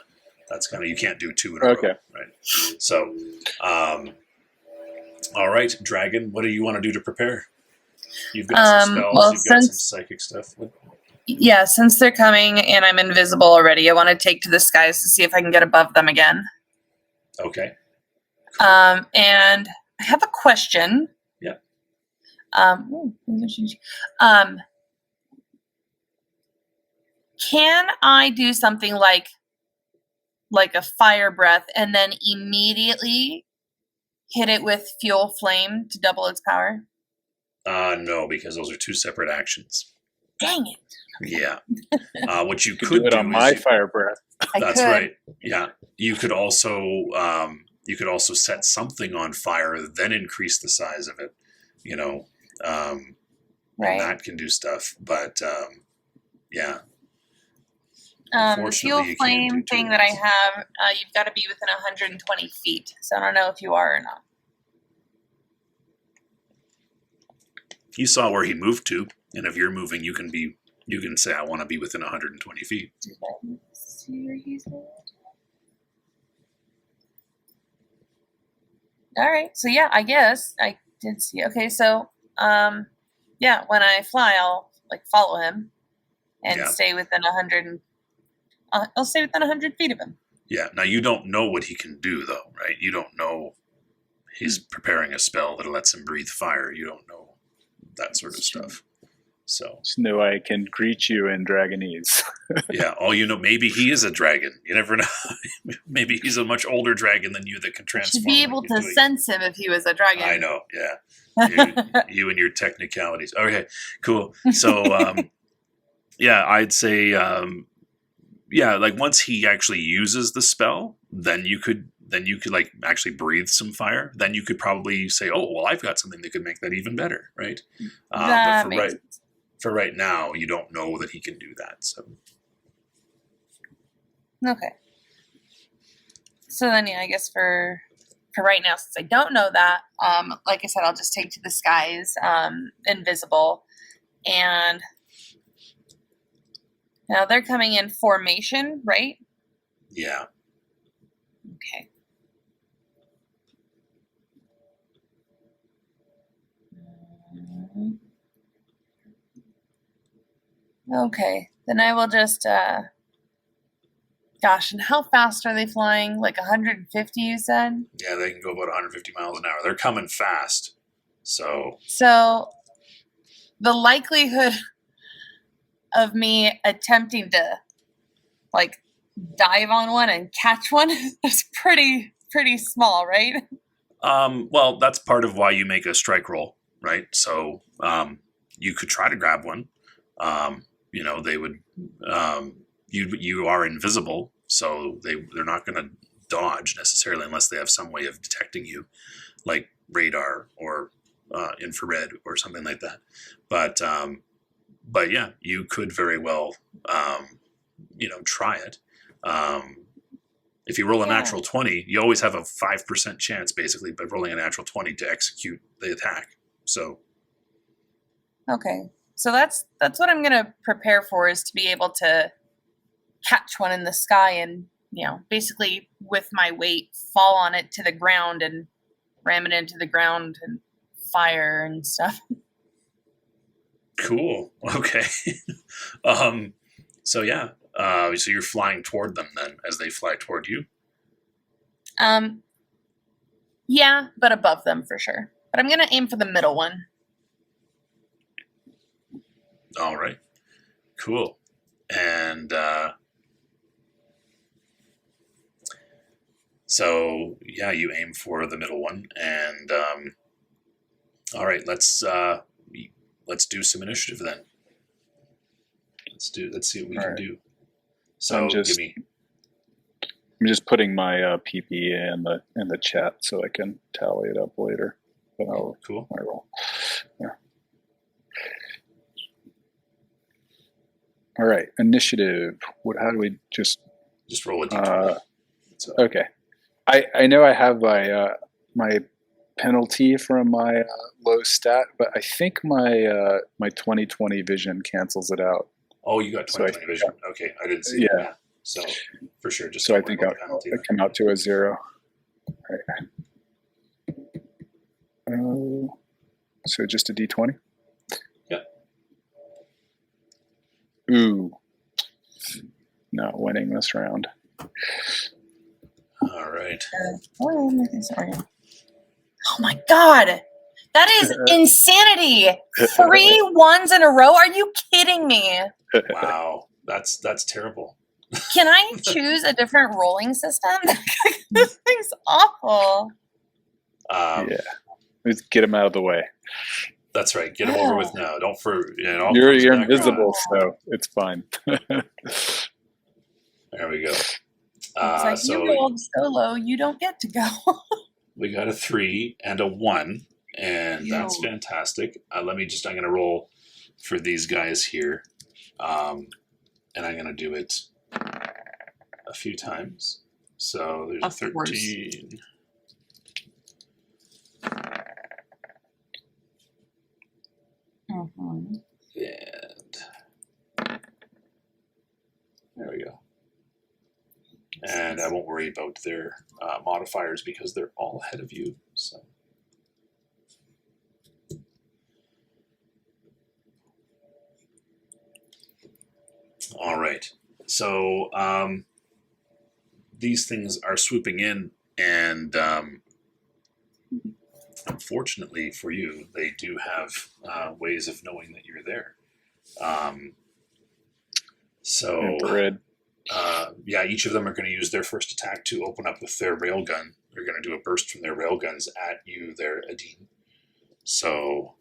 That's kind of, you can't do 2 in a row, right? So, all right, Dragon, what do you want to do to prepare? You've got some spells, you've got some psychic stuff. Yeah, since they're coming and I'm invisible already, I want to take to the skies to see if I can get above them again. Okay. And I have a question. Yeah. Can I do something like a fire breath and then immediately hit it with fuel flame to double its power? No, because those are 2 separate actions. Dang it. Yeah. What you Could could do it on my fire breath. That's right. Yeah. You could also set something on fire, then increase the size of it. You know, and that can do stuff. But yeah. The fuel flame thing that I have, you've got to be within 120 feet. So I don't know if you are or not. You saw where he moved to, and if you're moving, you can say I want to be within 120 feet. Did I see where he's at? All right. So yeah, I guess I did see. Okay. So yeah, when I fly, I'll follow him and stay within 100. I'll stay within 100 feet of him. Yeah. Now you don't know what he can do, though, right? You don't know he's preparing a spell that lets him breathe fire. You don't know that sort of stuff. So Snow, I can greet you in Dragonese. yeah, maybe he is a dragon. You never know. Maybe he's a much older dragon than you that can transform. Should be able to sense him if he was a dragon. I know, yeah. You and your technicalities. Okay, cool. So, yeah, I'd say, like once he actually uses the spell, then you could like actually breathe some fire. Then you could probably say, oh, well, I've got something that could make that even better, right? That makes sense. For right now, you don't know that he can do that. So okay. So then, yeah, I guess for right now, since I don't know that, like I said, I'll just take to the skies, invisible, and now they're coming in formation, right? yeah. Okay. Okay, then I will just, gosh, and how fast are they flying? Like 150, you said? Yeah, they can go about 150 miles an hour. They're coming fast. So the likelihood of me attempting to, like, dive on one and catch one is pretty small, right? Well, that's part of why you make a strike roll, right? So you could try to grab one. They would. You are invisible, so they're not going to dodge necessarily unless they have some way of detecting you, like radar or infrared or something like that. But yeah, you could very well, try it. If you roll a natural 20, you always have a 5% chance, basically, by rolling a natural 20 to execute the attack. So, okay, so that's what I'm gonna prepare for, is to be able to catch one in the sky and basically with my weight fall on it to the ground and ram it into the ground and fire and stuff. Cool. Okay. So yeah. So you're flying toward them then, as they fly toward you. Yeah, but above them for sure. But I'm gonna aim for the middle one. All right. Cool. And so yeah, you aim for the middle one, and all right. Let's do some initiative then. Let's see what we can do. So I'm just putting my PP in the chat so I can tally it up later. But cool. I roll. Yeah. All right, initiative. How do we just roll a d20? Okay. I know I have my penalty from my low stat, but I think my 20/20 vision cancels it out. Oh, you got 20/20 vision. Okay, I didn't see that. So for sure, just so I think I'll come out to a 0. All right. So just a d20. Yeah. Ooh, not winning this round. All right. Oh my god, that is insanity! 3 ones in a row? Are you kidding me? Wow, that's terrible. Can I choose a different rolling system? This thing's awful. Yeah, let's get him out of the way. That's right. Get him over with now. Don't You're invisible, so it's fine. There we go. It's like, you rolled so low, you don't get to go. We got a 3 and a 1, and that's fantastic. I'm going to roll for these guys here, and I'm going to do it a few times. So there's a 13. Mm-hmm. And there we go. And I won't worry about their modifiers because they're all ahead of you. So, all right. So these things are swooping in, and unfortunately for you, they do have ways of knowing that you're there. So, Infrared. each of them are going to use their first attack to open up with their railgun. They're going to do a burst from their railguns at you, their Adine. So,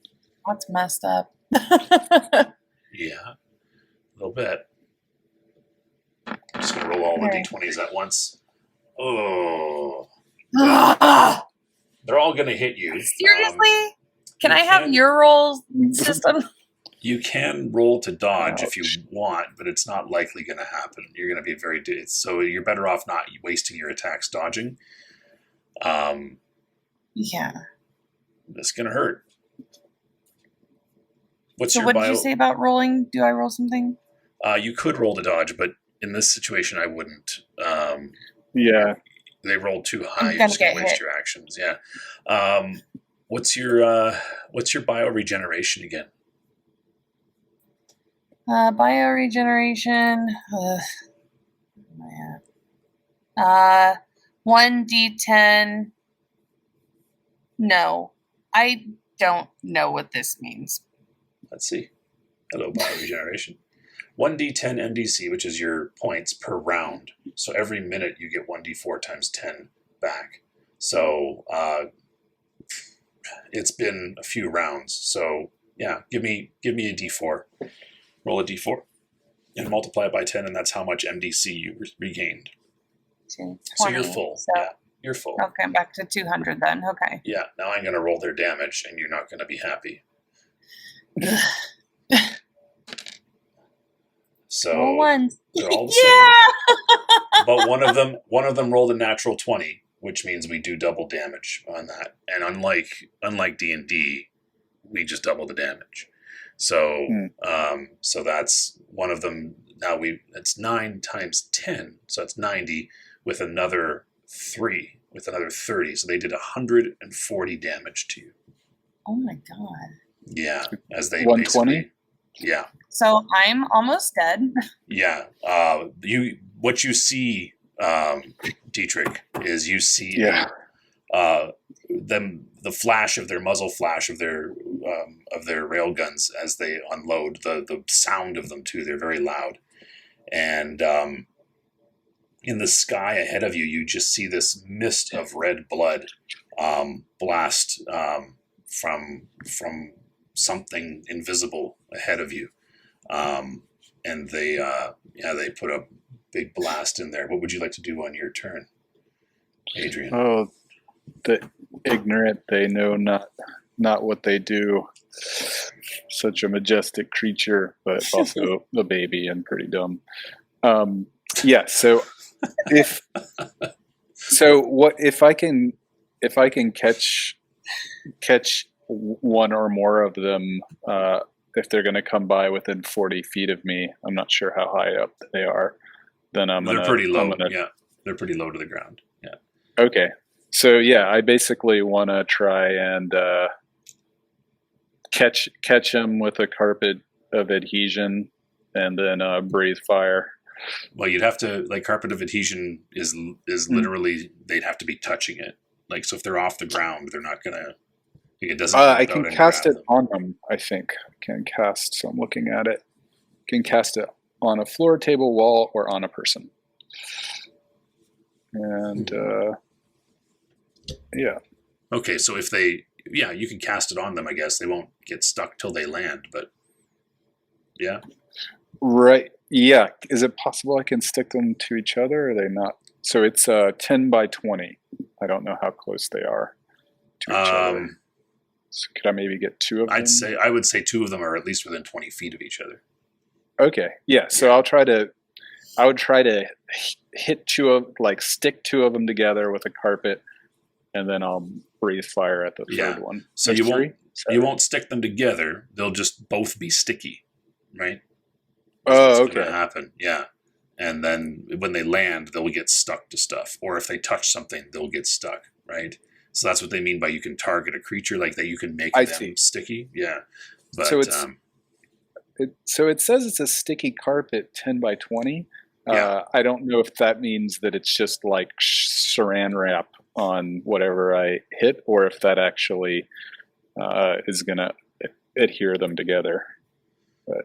That's messed up. yeah, a little bit. I'm just going to roll all the d20s at once. Oh. They're all going to hit you. Seriously? Can I have your roll system? You can roll to dodge if you want, but it's not likely going to happen. You're going to be so you're better off not wasting your attacks dodging. Yeah. It's going to hurt. So what did you say about rolling? Do I roll something? You could roll to dodge, but in this situation, I wouldn't. Yeah. They rolled too high. You're just going to waste your actions. Yeah. What's your bio regeneration again? Bio regeneration. 1d10. No, I don't know what this means. Let's see. Hello, bio regeneration. 1d10 NDC, which is your points per round. So every minute you get 1d4 times 10 back. So it's been a few rounds. So yeah, give me a d4. Roll a d4 and multiply it by 10, and that's how much MDC you regained. 20, so you're full. So, yeah, you're full. Okay, back to 200 then. Okay. Yeah, now I'm going to roll their damage, and you're not going to be happy. So they're all the same. But one of them rolled a natural 20, which means we do double damage on that. And unlike D&D, we just double the damage. So so that's one of them. Now it's 9 times 10, so that's 90 with another 3, with another 30. So they did 140 damage to you. Oh my god. Yeah, as they 120. Yeah. So I'm almost dead. Yeah. What you see, Dietrich, is you see the flash of their muzzle flash of their rail guns as they unload. The sound of them too. They're very loud, and in the sky ahead of you, you just see this mist of red blood blast from something invisible ahead of you. And they put a big blast in there. What would you like to do on your turn, Adrian? Oh, the ignorant, they know not what they do. Such a majestic creature, but also a baby and pretty dumb. So if I can catch one or more of them, if they're going to come by within 40 feet of me, I'm not sure how high up they are, then they're pretty low. Yeah, they're pretty low to the ground. Yeah. Okay. So yeah, I basically want to try and catch them with a carpet of adhesion, and then breathe fire. Well, you'd have to, like, carpet of adhesion is literally, they'd have to be touching it. Like, so if they're off the ground, they're not gonna. It doesn't. I can cast it on them. I think I can cast. So I'm looking at it. I can cast it on a floor, table, wall, or on a person. And yeah. Okay, so if you can cast it on them. I guess they won't get stuck till they land. But yeah. Right. Yeah. Is it possible I can stick them to each other? Or are they not? So it's 10 by 20. I don't know how close they are to each other. So could I maybe get 2 of them? I would say 2 of them are at least within 20 feet of each other. Okay. Yeah. So I would try to stick 2 of them together with a carpet, and then I'll breathe fire at the third one. So you won't stick them together. They'll just both be sticky, right? That's what's going to happen. Yeah. And then when they land, they'll get stuck to stuff. Or if they touch something, they'll get stuck, right? So that's what they mean by you can target a creature like that. You can make them sticky. Yeah. But, so it says it's a sticky carpet 10 by 20. I don't know if that means that it's just like saran wrap on whatever I hit, or if that actually is going to adhere them together.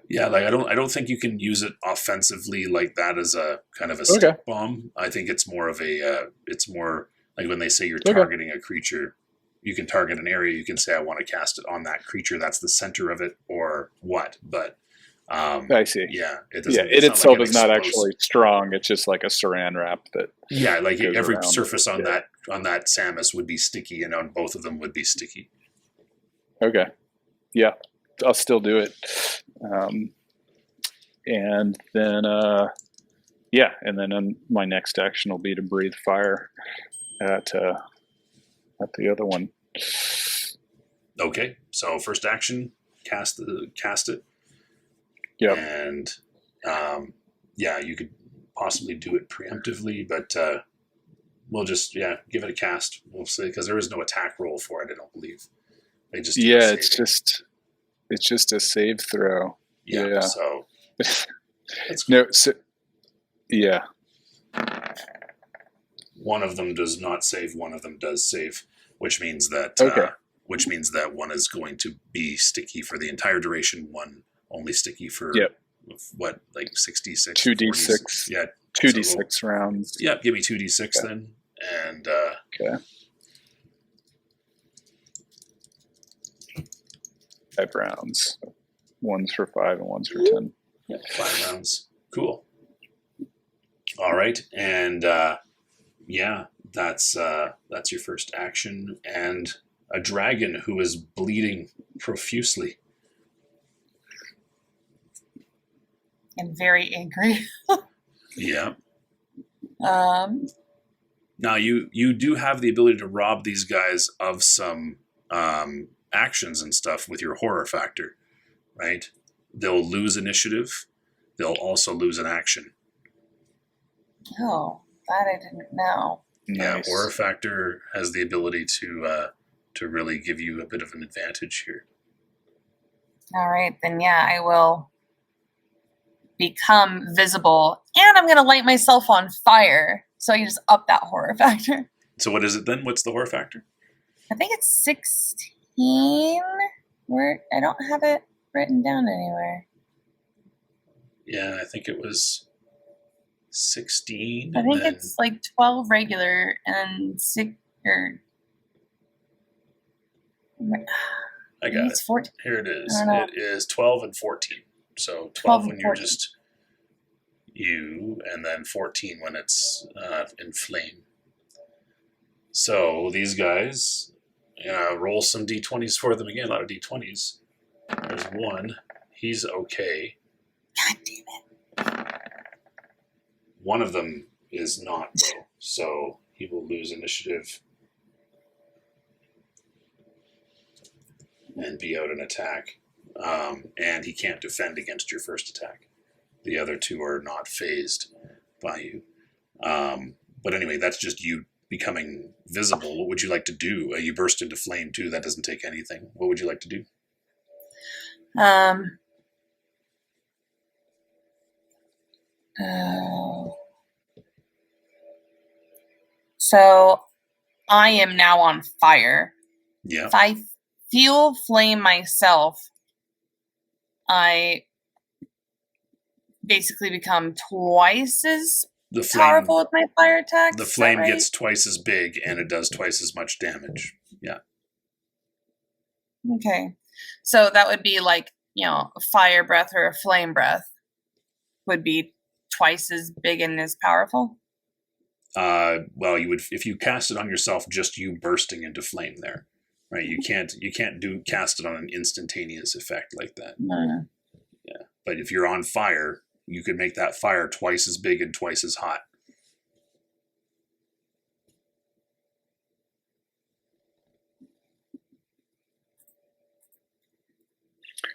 Yeah, like I don't think you can use it offensively like that as a kind of a stick bomb. I think it's more of a it's more like when they say you're targeting a creature, you can target an area. You can say I want to cast it on that creature. That's the center of it, or what? But I see. Yeah, it itself is not actually strong. It's just like a saran wrap that. Yeah, like every around. surface on that Samus would be sticky, and on both of them would be sticky. Okay. Yeah, I'll still do it. And then, and then my next action will be to breathe fire at the other one. Okay, so first action, cast it. Yeah. And you could possibly do it preemptively, but we'll just give it a cast. We'll see, because there is no attack roll for it. I don't believe they just it's just a save throw. Yeah. So one of them does not save. One of them does save, which means that one is going to be sticky for the entire duration. One only sticky for what, like 66? 2d6. Yeah, 2d6 rounds. Yeah, give me 2d6 then, and okay. 5 rounds. One's for 5 and one's for 10. Yeah, 5 rounds. Cool. All right, and that's your first action, and a dragon who is bleeding profusely and very angry. Yeah. Now you do have the ability to rob these guys of some actions and stuff with your horror factor, right? They'll lose initiative. They'll also lose an action. Oh, that I didn't know. Yeah, Nice. horror factor has the ability to really give you a bit of an advantage here. All right, then I will become visible, and I'm going to light myself on fire. So you just up that horror factor. So what is it then? What's the horror factor? I think it's 16. I don't have it written down anywhere. Yeah, I think it was 16. I think it's like 12 regular and 6 or. I got it. 14. Here it is. It is 12 and 14. So 12 when you're just you, and then 14 when it's in flame. So these guys, roll some d20s for them again. A lot of d20s. There's one. He's okay. God damn it. One of them is not, though, so he will lose initiative and be out an attack. And he can't defend against your first attack. The other two are not phased by you. But anyway, that's just you becoming visible. What would you like to do? You burst into flame too. That doesn't take anything. What would you like to do? So I am now on fire. Yeah. If I feel flame myself, I basically become twice as powerful with my fire attacks. The flame gets twice as big, and it does twice as much damage. Yeah. Okay. So that would be like, a fire breath or a flame breath would be twice as big and as powerful? Well, you would, if you cast it on yourself, just you bursting into flame there, right? You can't cast it on an instantaneous effect like that. No. Yeah, but if you're on fire, you could make that fire twice as big and twice as hot.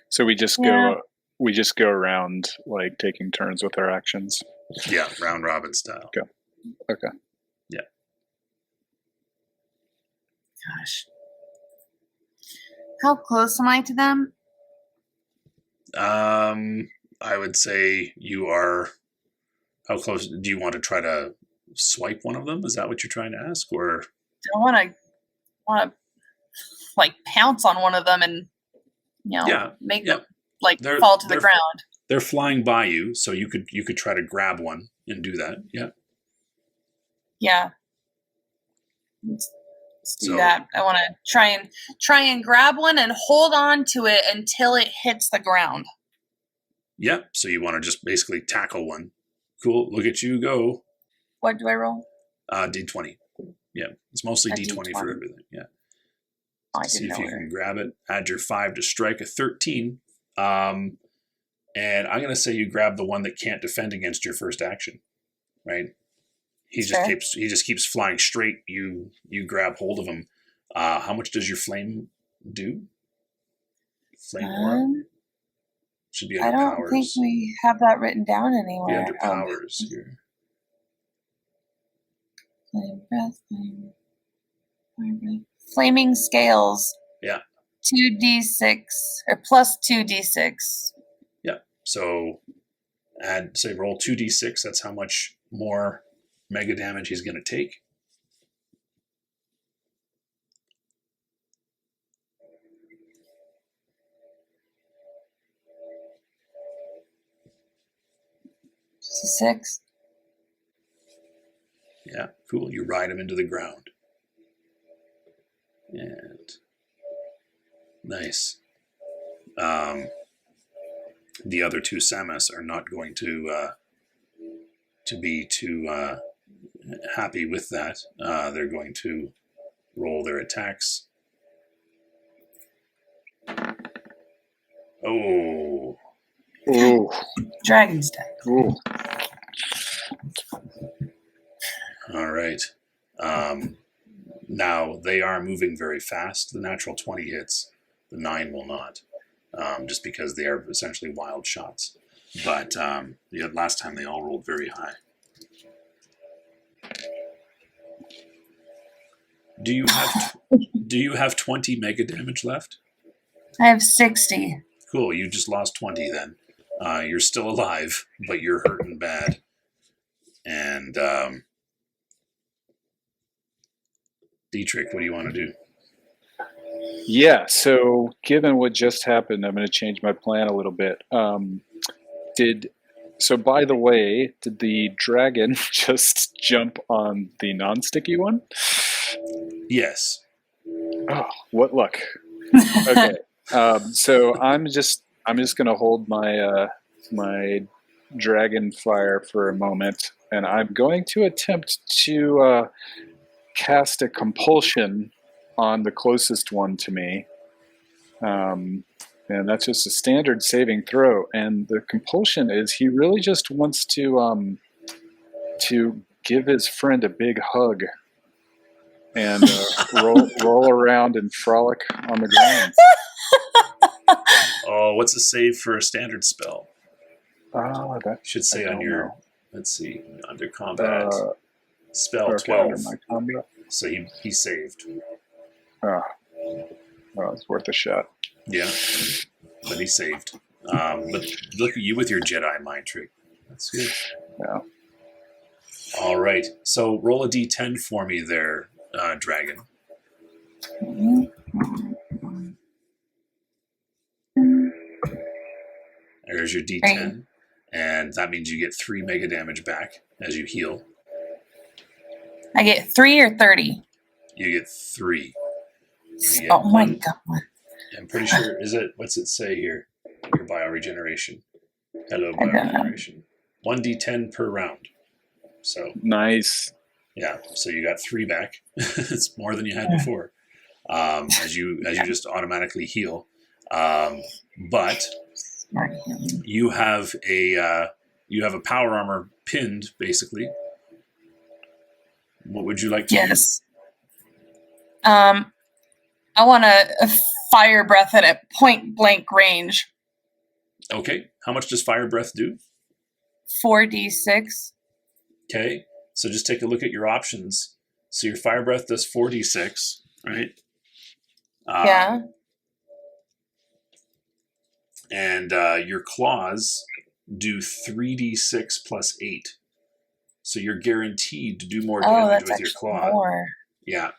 So we just go around like taking turns with our actions. Yeah, round robin style. Okay. Yeah. Gosh. How close am I to them? I would say you are. How close do you want to try to swipe one of them? Is that what you're trying to ask, or? I want to like pounce on one of them and make them. like They're- fall to the they're- ground. They're flying by you, so you could try to grab one and do that. Yeah. Yeah. Let's do So- that. I want to try and grab one and hold on to it until it hits the ground. Yeah. So you want to just basically tackle one. Cool. Look at you go. What do I roll? D20. Yeah. It's mostly A D20 for D20. everything. Yeah. Oh, I See didn't if know you her. can grab it. Add your 5 to strike a 13. And I'm going to say you grab the one that can't defend against your first action, right? He just keeps flying straight. You grab hold of him. How much does your flame do? Flame aura? Should be I under don't powers. think we have that written down Be anywhere. under powers here. Flame breath, fire breath. Flaming scales. Yeah. 2d6 or plus 2d6. So roll 2d6. That's how much more mega damage he's going to take. Just a 6. Yeah, cool. You ride him into the ground. And nice. The other two Samas are not going to be too happy with that. They're going to roll their attacks. Oh. Ooh. Dragon's dead. Ooh. All right. Now, they are moving very fast. The natural 20 hits. The 9 will not. Just because they are essentially wild shots. But the last time they all rolled very high. Do you have 20 mega damage left? I have 60. Cool, you just lost 20 then. You're still alive, but you're hurting bad. And Dietrich, what do you want to do? Yeah, so given what just happened, I'm going to change my plan a little bit. So by the way, did the dragon just jump on the non-sticky one? Yes. Oh, what luck. Okay. So I'm just going to hold my my dragon fire for a moment, and I'm going to attempt to cast a compulsion on the closest one to me. And that's just a standard saving throw. And the compulsion is he really just wants to give his friend a big hug and roll around and frolic on the ground. Oh, what's a save for a standard spell? Oh, that Should say I on don't your, know. let's see, under combat. Spell Okay, 12. under my combat. So he saved. Oh, it's worth a shot. Yeah, but he saved. But look at you with your Jedi mind trick. That's good. Yeah. All right. So roll a d10 for me there, Dragon. There's your d10. And that means you get 3 mega damage back as you heal. I get 3 or 30. You get 3. You get Oh my one. god. I'm pretty sure, what's it say here? Your bioregeneration. Hello, I don't know. bioregeneration. 1d10 per round. So, Nice. yeah, so you got 3 back. It's more than you had before. As you just automatically heal. But Smart healing. you have a power armor pinned, basically. What would you like to do? Yes. I want a fire breath at a point blank range. Okay. How much does fire breath do? 4d6. Okay. So just take a look at your options. So your fire breath does 4d6, right? Yeah. And your claws do 3d6 plus 8. So you're guaranteed to do more Oh, damage that's with your actually claw. more. Yeah.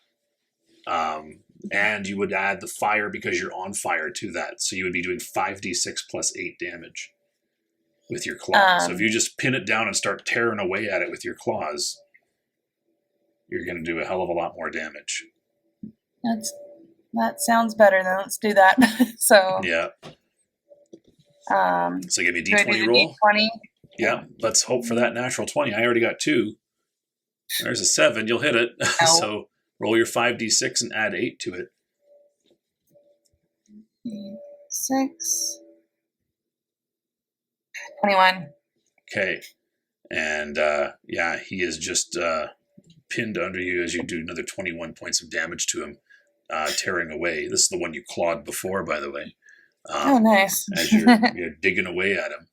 And you would add the fire because you're on fire to that. So you would be doing 5d6 plus 8 damage with your claw. So if you just pin it down and start tearing away at it with your claws, you're going to do a hell of a lot more damage. That sounds better. Then let's do that. So yeah. So give me a d20 roll. D20? Yeah. Let's hope for that natural 20. I already got 2. There's a 7. You'll hit it. Oh. So roll your 5d6 and add 8 to it. 6. 21. Okay. And he is just pinned under you as you do another 21 points of damage to him, tearing away. This is the one you clawed before, by the way. Oh, nice. As you're digging away at him.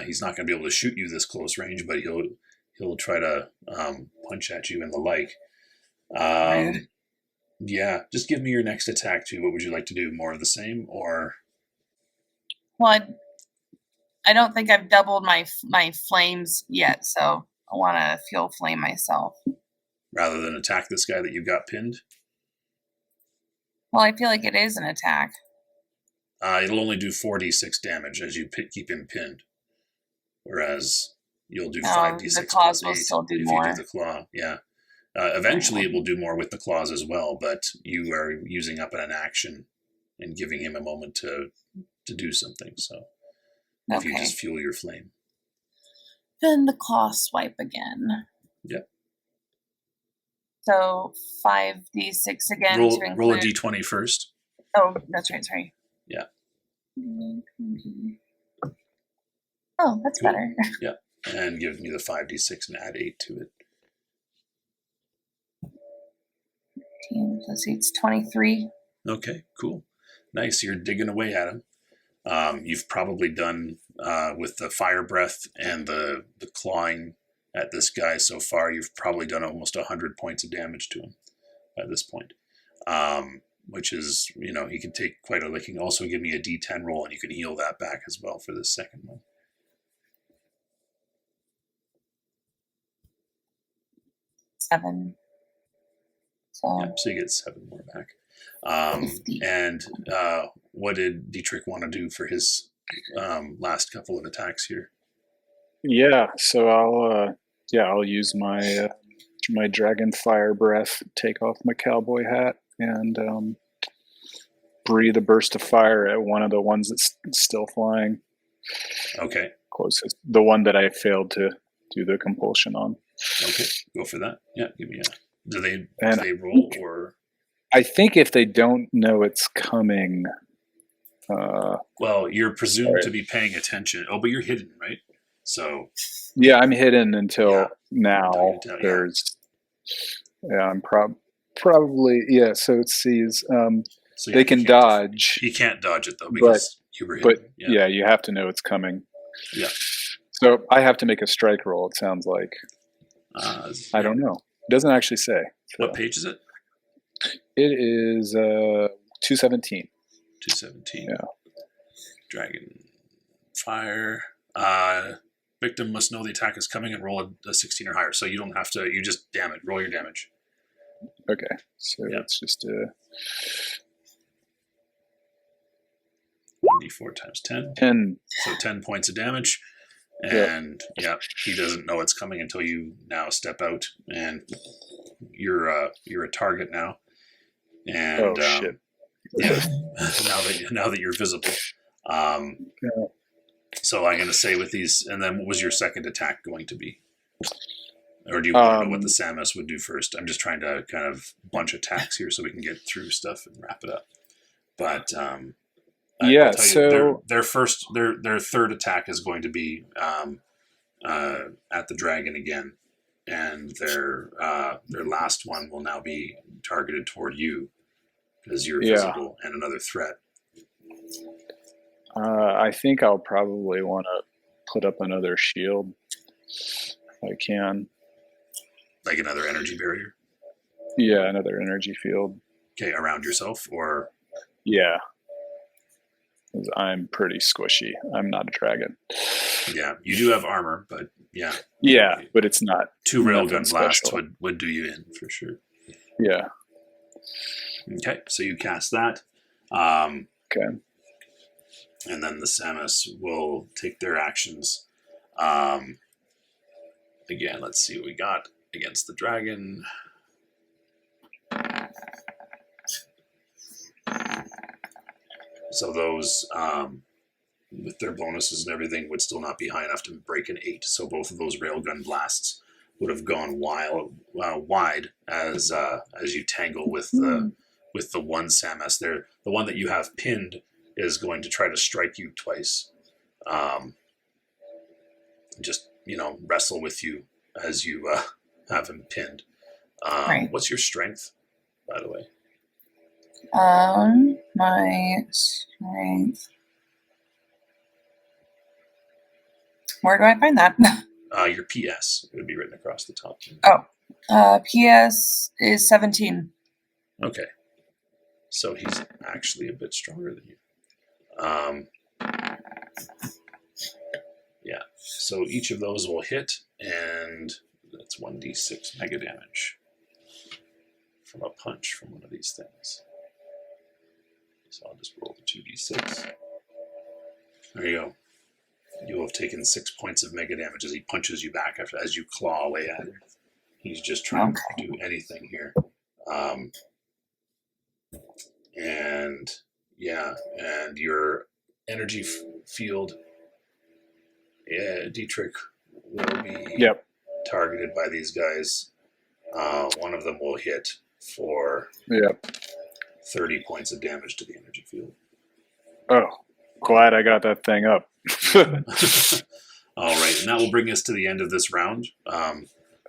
He's not going to be able to shoot you this close range, but he'll try to punch at you and the like. Just give me your next attack too. What would you like to do? More of the same, or? Well, I don't think I've doubled my flames yet, so I want to fuel flame myself. Rather than attack this guy that you got pinned? Well, I feel like it is an attack. It'll only do 4d6 damage as you keep him pinned. Whereas you'll do 5d6 the claws plus 8 will still do if more. You do the claw. Yeah. Eventually it will do more with the claws as well, but you are using up an action and giving him a moment to do something. So if you just fuel your flame. Then the claw swipe again. Yep. So 5d6 again. Roll a d20 first. Oh, that's right. Sorry. Yeah. Oh, that's cool. Better. Yeah. And give me the 5d6 and add 8 to it. 15 plus 8's 23. Okay, cool. Nice. You're digging away at him. You've probably done, with the fire breath and the clawing at this guy so far, you've probably done almost 100 points of damage to him by this point. Which is, he can take quite a licking. Also give me a d10 roll and you can heal that back as well for this second one. 7. So you get 7 more back. And what did Dietrich want to do for his last couple of attacks here? Yeah, so I'll use my dragon fire breath, take off my cowboy hat, and breathe a burst of fire at one of the ones that's still flying. Okay. Closest, the one that I failed to do the compulsion on. Okay, go for that. Yeah, give me a. Do they roll or? I think if they don't know it's coming. Well, you're presumed to be paying attention. Oh, but you're hidden, right? So. Yeah, I'm hidden until now. I'm probably So it sees. So they can dodge. He can't dodge it though because you were hidden. But you have to know it's coming. Yeah. So I have to make a strike roll. It sounds like. I don't know. It doesn't actually say. So. What page is it? It is 217. 217. Yeah. Dragon fire. Victim must know the attack is coming and roll a 16 or higher. So you don't have to. You just roll your damage. Okay. So it's just 1d4 times 10. 10. So 10 points of damage. And he doesn't know it's coming until you now step out, and you're a target now. And shit! now that you're visible. So I'm going to say with these, and then what was your second attack going to be? Or do you want to know what the Samus would do first? I'm just trying to kind of bunch attacks here so we can get through stuff and wrap it up. But so their third attack is going to be at the dragon again, and their last one will now be targeted toward you because you're visible and another threat. I think I'll probably want to put up another shield if I can. Like another energy barrier? Yeah, another energy field. Okay, around yourself or? Yeah. Because I'm pretty squishy. I'm not a dragon. Yeah, you do have armor, but yeah. Yeah, but it's not. 2 railgun blasts would do you in for sure. Yeah. Okay, so you cast that. Okay. And then the Samus will take their actions. Again, let's see what we got against the dragon. So those, with their bonuses and everything, would still not be high enough to break an 8. So both of those railgun blasts would have gone wide as you tangle with the one Samus there. The one that you have pinned is going to try to strike you twice. Just, wrestle with you as you have him pinned. Right. What's your strength, by the way? My strength. Where do I find that? Your PS. It would be written across the top. PS is 17. Okay. So he's actually a bit stronger than you. Yeah. So each of those will hit, and that's 1d6 mega damage from a punch from one of these things. So I'll just roll the 2d6. There you go. You will have taken 6 points of mega damage as he punches you back as you claw away at him. He's just trying to do anything here. And your energy field, Dietrich, will be targeted by these guys. One of them will hit for 30 points of damage to the energy field. Oh, glad I got that thing up. All right, and that will bring us to the end of this round.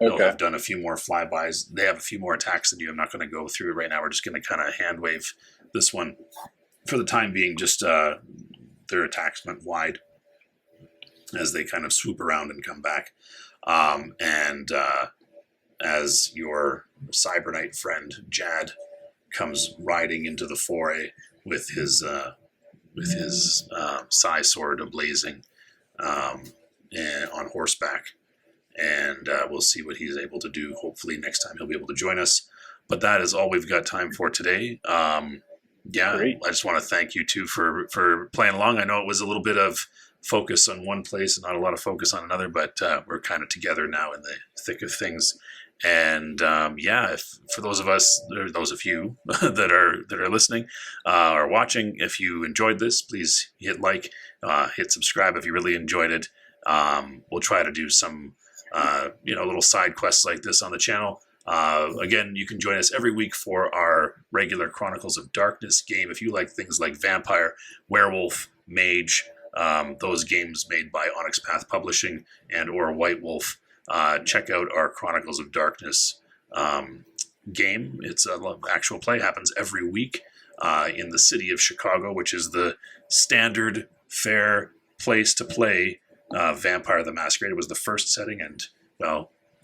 They'll have done a few more flybys. They have a few more attacks than you. I'm not going to go through it right now. We're just going to kind of hand wave this one. For the time being, just their attacks went wide as they kind of swoop around and come back. As your Cybernite friend, Jad, comes riding into the foray with his Psy sword ablazing and on horseback. And we'll see what he's able to do. Hopefully next time he'll be able to join us. But that is all we've got time for today. Great. I just want to thank you two for playing along. I know it was a little bit of focus on one place and not a lot of focus on another, but we're kind of together now in the thick of things. And for those of us, or those of you that are listening or watching, if you enjoyed this, please hit like, hit subscribe if you really enjoyed it. We'll try to do some little side quests like this on the channel. Again, you can join us every week for our regular Chronicles of Darkness game. If you like things like Vampire, Werewolf, Mage, those games made by Onyx Path Publishing and or White Wolf, check out our Chronicles of Darkness game. It's an actual play, happens every week in the city of Chicago, which is the standard fair place to play Vampire the Masquerade. It was the first setting, and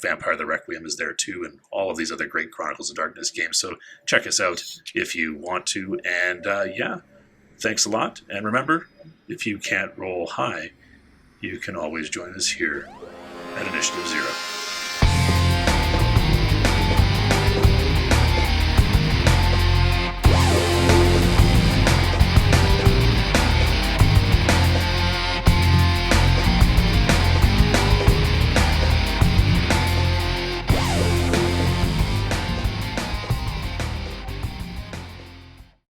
Vampire the Requiem is there too, and all of these other great Chronicles of Darkness games. So check us out if you want to. And thanks a lot. And remember, if you can't roll high, you can always join us here at Initiative Zero.